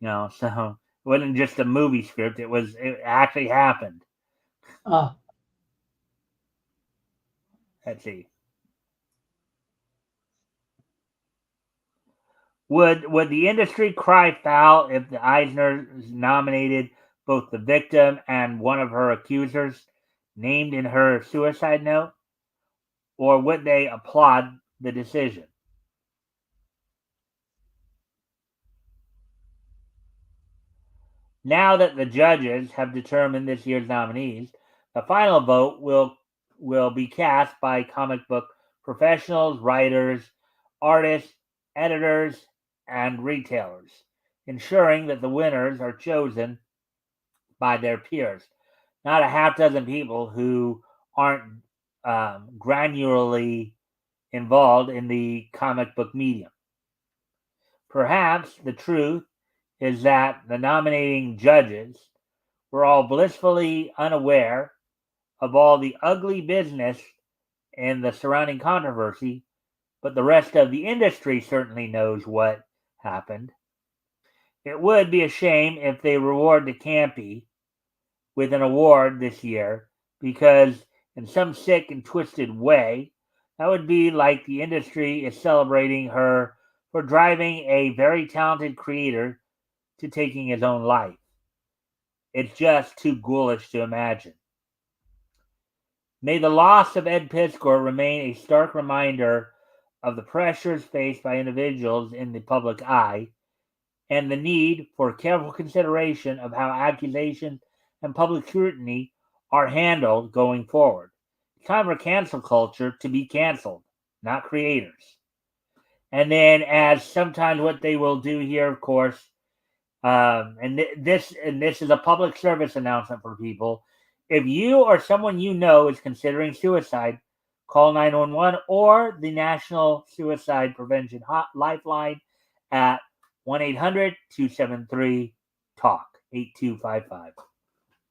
[SPEAKER 1] So it wasn't just a movie script. It actually happened.
[SPEAKER 2] uh,
[SPEAKER 1] Let's see. Would the industry cry foul if the Eisners nominated both the victim and one of her accusers named in her suicide note, or would they applaud the decision? Now that the judges have determined this year's nominees, the final vote will be cast by comic book professionals, writers, artists, editors, and retailers, ensuring that the winners are chosen by their peers, not a half dozen people who aren't granularly involved in the comic book medium. Perhaps the truth is that the nominating judges were all blissfully unaware of all the ugly business and the surrounding controversy, but the rest of the industry certainly knows what happened. It would be a shame if they reward the campy with an award this year, because in some sick and twisted way, that would be like the industry is celebrating her for driving a very talented creator to taking his own life. It's just too ghoulish to imagine. May the loss of Ed Piscor remain a stark reminder of the pressures faced by individuals in the public eye and the need for careful consideration of how accusations and public scrutiny are handled going forward. It's time for cancel culture to be canceled, not creators. And then, as sometimes what they will do here, of course, this is a public service announcement for people. If you or someone you know is considering suicide, call 911 or the National Suicide Prevention Lifeline at 1-800-273-TALK 8255.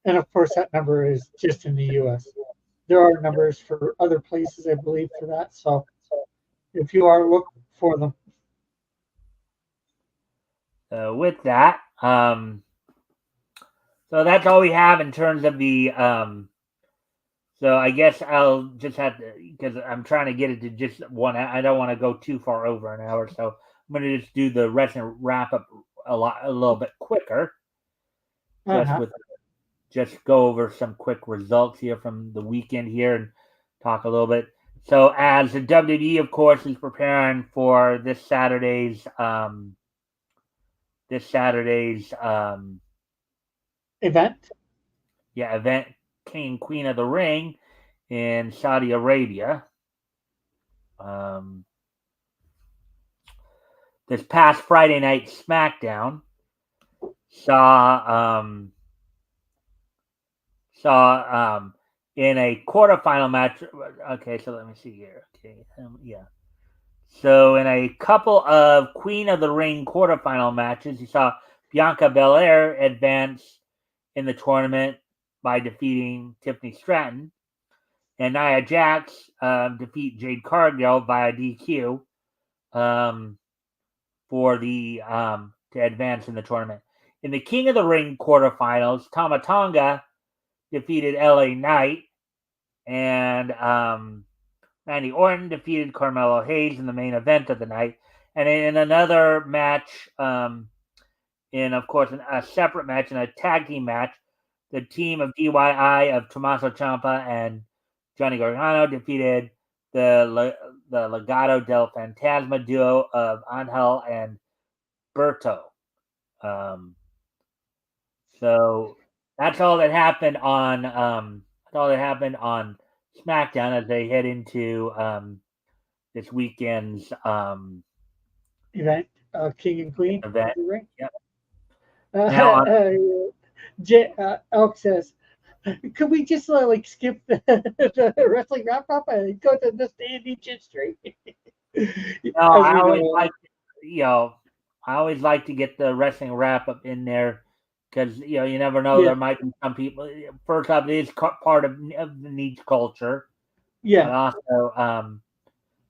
[SPEAKER 2] And of course, that number is just in the U.S. There are numbers for other places, I believe, for that. So if you are, look for them.
[SPEAKER 1] With that, so that's all we have in terms of the. So I guess I'll just have to, because I'm trying to get it to just one. I don't want to go too far over an hour, so I'm going to just do the rest and wrap up a little bit quicker, just
[SPEAKER 2] Uh-huh.
[SPEAKER 1] with just go over some quick results here from the weekend here and talk a little bit. So as the WWE, of course, is preparing for this Saturday's
[SPEAKER 2] Event.
[SPEAKER 1] event, King Queen of the Ring in Saudi Arabia. Um, this past Friday night SmackDown saw in a quarterfinal match. Okay, so let me see here. Okay, yeah. So in a couple of Queen of the Ring quarterfinal matches, you saw Bianca Belair advance in the tournament by defeating Tiffany Stratton, and Nia Jax defeat Jade Cargill via DQ um, for the to advance in the tournament. In the King of the Ring quarterfinals, Tama Tonga defeated LA Knight, and Randy Orton defeated Carmelo Hayes in the main event of the night. And in another match, of course, a separate match, in a tag team match, the team of DIY of Tommaso Ciampa and Johnny Gargano defeated the Legado del Fantasma duo of Angel and Berto. Um, so that's all that happened on SmackDown as they head into this weekend's
[SPEAKER 2] Event. King and Queen
[SPEAKER 1] event.
[SPEAKER 2] of the Ring.
[SPEAKER 1] Yep.
[SPEAKER 2] Uh,
[SPEAKER 1] Now,
[SPEAKER 2] uh, Elk says, could we just like skip the wrestling wrap up and go to this day and Egypt history?
[SPEAKER 1] no,
[SPEAKER 2] As we know,
[SPEAKER 1] I always like to get the wrestling wrap up in there because you never know,
[SPEAKER 2] yeah,
[SPEAKER 1] there might be some people. First off, it is part of the niche culture, but
[SPEAKER 2] yeah.
[SPEAKER 1] also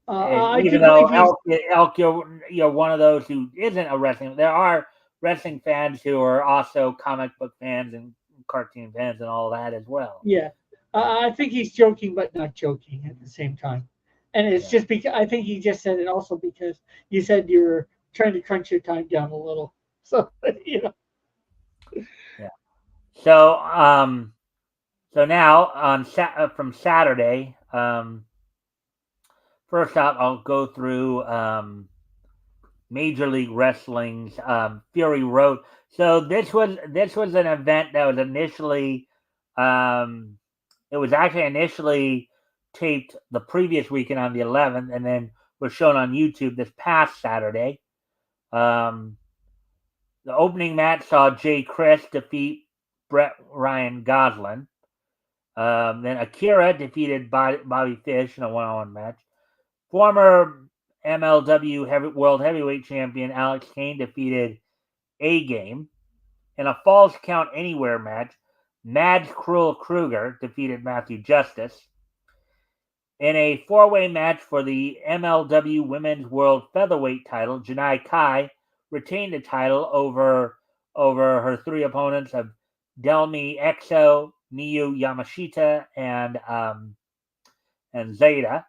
[SPEAKER 2] I do
[SPEAKER 1] even though
[SPEAKER 2] believe he's
[SPEAKER 1] Elk, you're one of those who isn't a wrestling. There are wrestling fans who are also comic book fans and cartoon fans and all that as well.
[SPEAKER 2] yeah. I think he's joking, but not joking at the same time. And it's
[SPEAKER 1] Yeah,
[SPEAKER 2] just because I think he just said it also because you said you were trying to crunch your time down a little. So you know,
[SPEAKER 1] yeah. So now on from Saturday, first up, I'll go through Major League Wrestling's Fury Road. So this was an event that was initially um, it was actually initially taped the previous weekend on the 11th, and then was shown on YouTube this past Saturday. Um, the opening match saw Jay Chris defeat Brett Ryan Goslin. Then Akira defeated Bobby Fish in a one-on-one match. Former MLW World Heavyweight Champion Alex Kane defeated A Game. In a Falls Count Anywhere match, Mads Cruel Kruger defeated Matthew Justice. In a four-way match for the MLW Women's World Featherweight title, Janai Kai retained the title over her three opponents of Delmi Exo, Miyu Yamashita, and Zeta.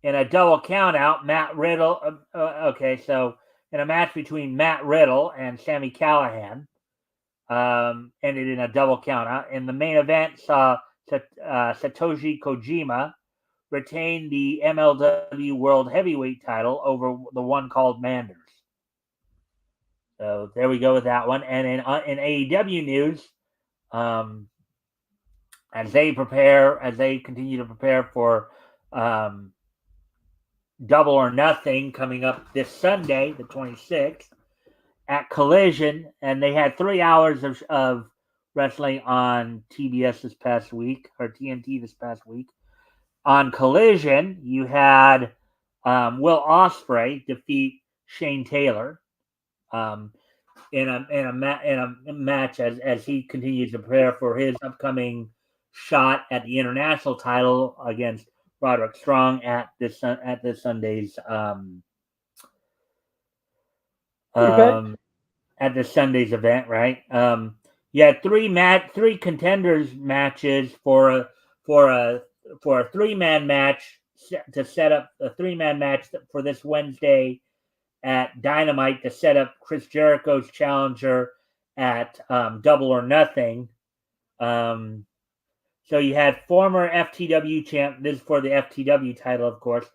[SPEAKER 1] In a double countout, Matt Riddle. So in a match between Matt Riddle and Sami Callihan, ended in a double countout. In the main event, saw Satoshi Kojima retain the MLW World Heavyweight title over the one called Manders. So there we go with that one. And in AEW news, um, as they continue to prepare for Double or Nothing coming up this Sunday, the 26th, at Collision, and they had 3 hours of wrestling on TBS this past week, or TNT this past week. On Collision, you had Will Ospreay defeat Shane Taylor in a match as he continues to prepare for his upcoming shot at the international title against Roderick Strong at this Sunday's
[SPEAKER 2] Event.
[SPEAKER 1] at this Sunday's event, right? You had three contenders matches for a for a 3-man match to set up a 3-man match for this Wednesday at Dynamite to set up Chris Jericho's challenger at Double or Nothing. So you had former FTW champ. This is for the FTW title, of course.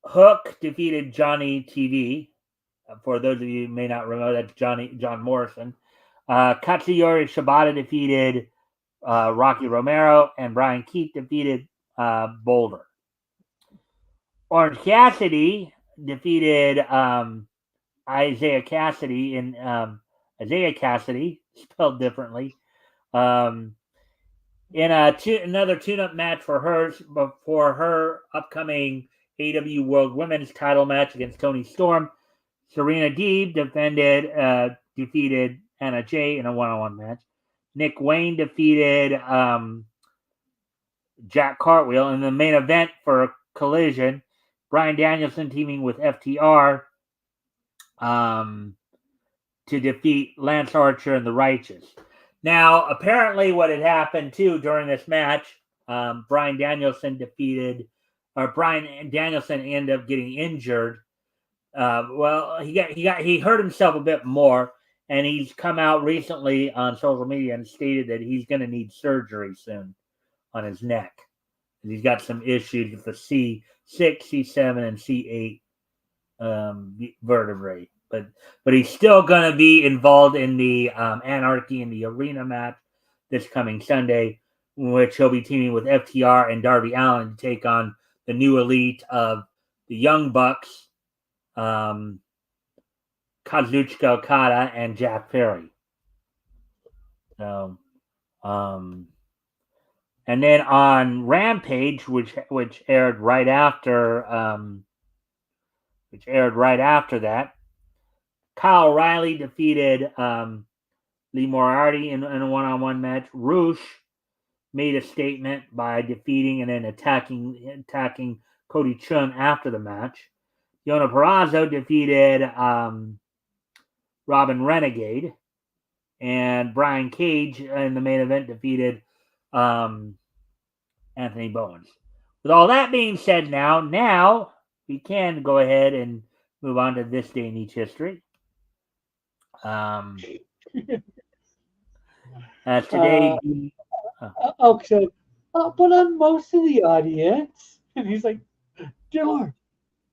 [SPEAKER 1] Hook defeated Johnny TV. For those of you who may not remember, that's John Morrison. Katsuyori Shibata defeated Rocky Romero, and Brian Keith defeated Boulder. Orange Cassidy defeated Isaiah Cassidy Isaiah Cassidy, spelled differently, in another tune-up match for her upcoming AEW World Women's title match against Toni Storm. Serena Deeb defeated Anna Jay in a one-on-one match. Nick Wayne defeated Jack Cartwheel in the main event for Collision. Bryan Danielson teaming with FTR to defeat Lance Archer and the Righteous. Now, apparently, what had happened too during this match, Bryan Danielson ended up getting injured. He hurt himself a bit more, and he's come out recently on social media and stated that he's going to need surgery soon on his neck. He's got some issues with the C6, C7, and C8 vertebrae, but he's still going to be involved in the Anarchy in the Arena match this coming Sunday, in which he'll be teaming with FTR and Darby Allin to take on the new elite of the Young Bucks, Kazuchika Okada, and Jack Perry. So, and then on Rampage, which aired right after that, Kyle O'Reilly defeated Lee Moriarty in a one-on-one match. Roosh made a statement by defeating and then attacking Cody Chun after the match. Yona Purrazzo defeated Robin Renegade, and Brian Cage in the main event defeated Anthony Bowens. With all that being said, now we can go ahead and move on to this day in each history. Today,
[SPEAKER 2] Okay, but on most of the audience, and he's like, dear Lord,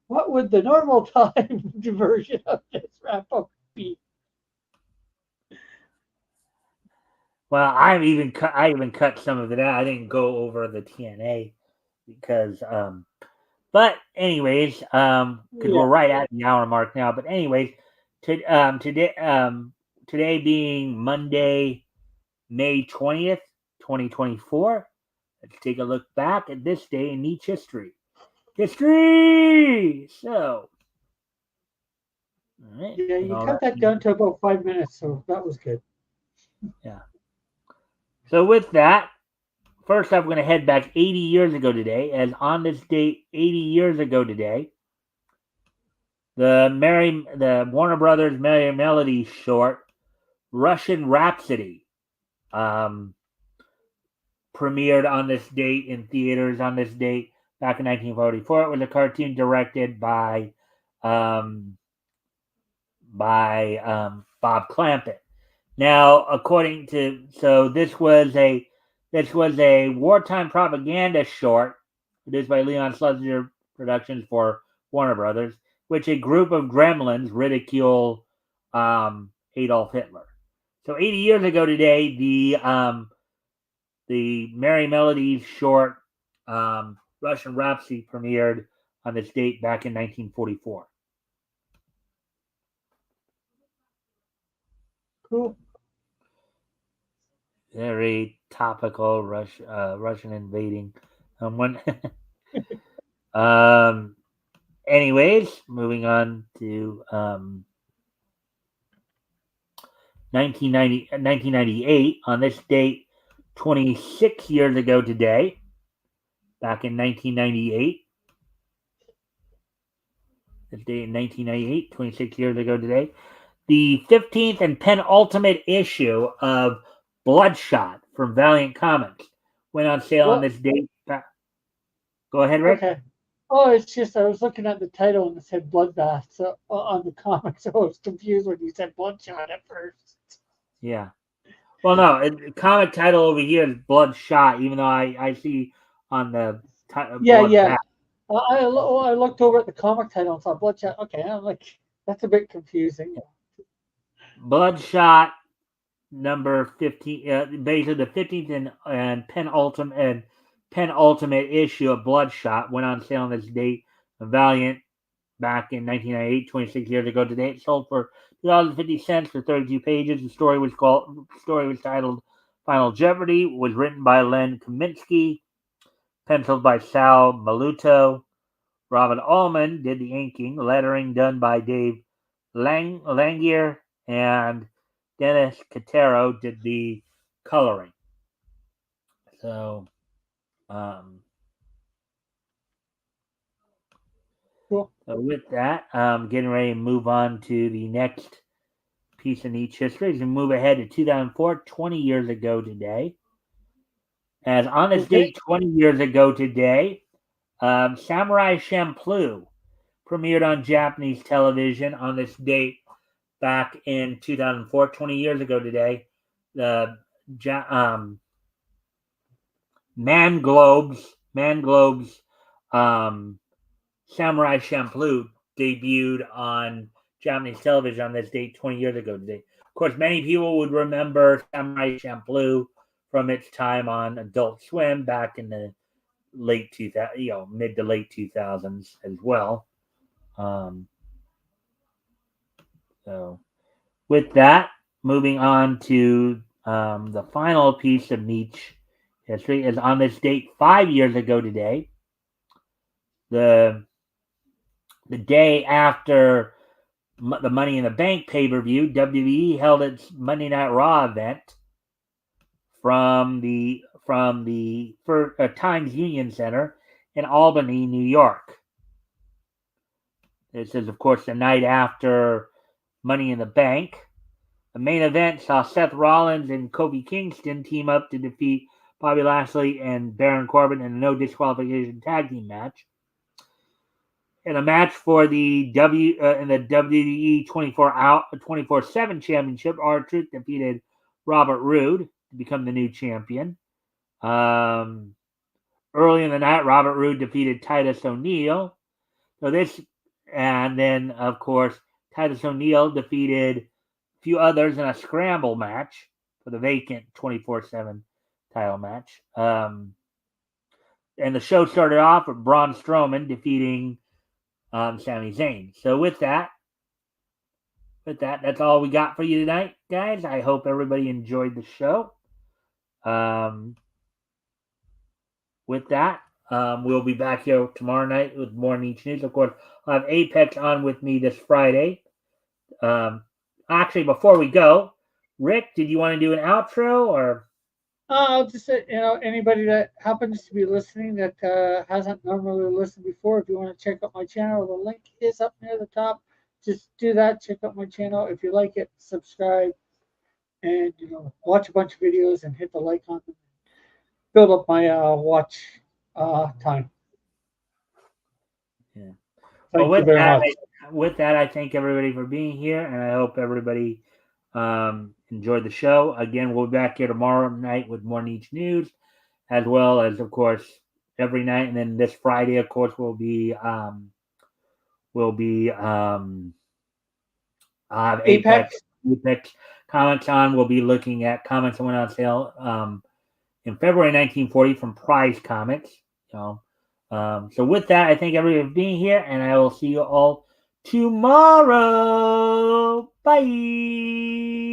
[SPEAKER 2] what would the normal time version of this wrap up be?
[SPEAKER 1] Well, I even cut some of it out. I didn't go over the TNA because but anyways, because
[SPEAKER 2] Yeah.
[SPEAKER 1] we're right at the hour mark now. But anyways, today being Monday, May 20th, 2024. Let's take a look back at this day in Nietzsche history. History. So, all right,
[SPEAKER 2] Yeah,
[SPEAKER 1] and
[SPEAKER 2] you
[SPEAKER 1] all
[SPEAKER 2] cut
[SPEAKER 1] that.
[SPEAKER 2] that down to about 5 minutes, so that was good.
[SPEAKER 1] Yeah. So with that, first I'm going to head back 80 years ago today, as on this date 80 years ago today, the Warner Brothers Merry Melody short Russian Rhapsody um, premiered on this date in theaters on this date back in 1944. It was a cartoon directed um, by Bob Clampett. Now, according to this was a wartime propaganda short produced by Leon Schlesinger Productions for Warner Brothers, which a group of gremlins ridicule Adolf Hitler. So 80 years ago today, the Merry Melodies short Russian Rhapsody premiered on this date back in 1944.
[SPEAKER 2] Cool.
[SPEAKER 1] Very topical Russian invading someone. um, anyways, moving on to 1998. On this date, 26 years ago today, back in 1998. This day in 1998, 26 years ago today, the 15th and penultimate issue of Bloodshot from Valiant Comics went on sale on
[SPEAKER 2] Well,
[SPEAKER 1] this date. Go ahead, Rick.
[SPEAKER 2] okay. Oh, it's just I was looking at the title and it said Bloodbath so, on the comic, so I was confused when you said Bloodshot at first.
[SPEAKER 1] Yeah. Well, no, comic title over here is Bloodshot, even though I see on the
[SPEAKER 2] Yeah,
[SPEAKER 1] Bloodbath.
[SPEAKER 2] yeah. I looked over at the comic title and saw Bloodshot. Okay, I'm like, that's a bit confusing.
[SPEAKER 1] Bloodshot number 15, basically the 15th and penultimate issue of Bloodshot went on sale on this date. Valiant back in 1998, 26 years ago today. It sold for $2.50 for 32 pages. The story was titled Final Jeopardy. Was written by Len Kaminsky, penciled by Sal Maluto. Robin Ullman did the inking, lettering done by Dave Langier, and Dennis Catero did the coloring. So, um,
[SPEAKER 2] Cool.
[SPEAKER 1] so with that, getting ready to move on to the next piece in each history. As we move ahead to 2004, 20 years ago today. As on this
[SPEAKER 2] Okay.
[SPEAKER 1] date, 20 years ago today, Samurai Champloo premiered on Japanese television on this date back in 2004, 20 years ago today. The Man Globe's Samurai Champloo debuted on Japanese television on this date 20 years ago today. Of course, many people would remember Samurai Champloo from its time on Adult Swim back in the late 2000, mid to late 2000s as well. Um, so, with that, moving on to the final piece of Nietzsche history is on this date 5 years ago today. The day after the Money in the Bank pay-per-view, WWE held its Monday Night Raw event from the Times Union Center in Albany, New York. This is, of course, the night after Money in the Bank. The main event saw Seth Rollins and Kofi Kingston team up to defeat Bobby Lashley and Baron Corbin in a no disqualification tag team match. In a match for the WWE 24/7 Championship, R-Truth defeated Robert Roode to become the new champion. Early in the night, Robert Roode defeated Titus O'Neil. So this And then, of course, Titus O'Neil defeated a few others in a scramble match for the vacant 24/7 title match. And the show started off with Braun Strowman defeating Sami Zayn. So with that, that's all we got for you tonight, guys. I hope everybody enjoyed the show. With that, we'll be back here tomorrow night with more Niche News. Of course, I'll have Apex on with me this Friday. Actually, before we go, Rick, did you want to do an outro or?
[SPEAKER 2] I'll just say, anybody that happens to be listening that hasn't normally listened before, if you want to check out my channel, the link is up near the top. Just do that. Check out my channel. If you like it, subscribe, and watch a bunch of videos and hit the like on them. Build up my watch time.
[SPEAKER 1] Yeah.
[SPEAKER 2] Thank you very much.
[SPEAKER 1] With that, I thank everybody for being here, and I hope everybody enjoyed the show. Again, we'll be back here tomorrow night with more Niche News, as well as, of course, every night. And then this Friday, of course, will be Apex Comics on. We'll be looking at comics that went on sale in February 1940 from Prize Comics. So with that, I thank everybody for being here, and I will see you all tomorrow. Bye.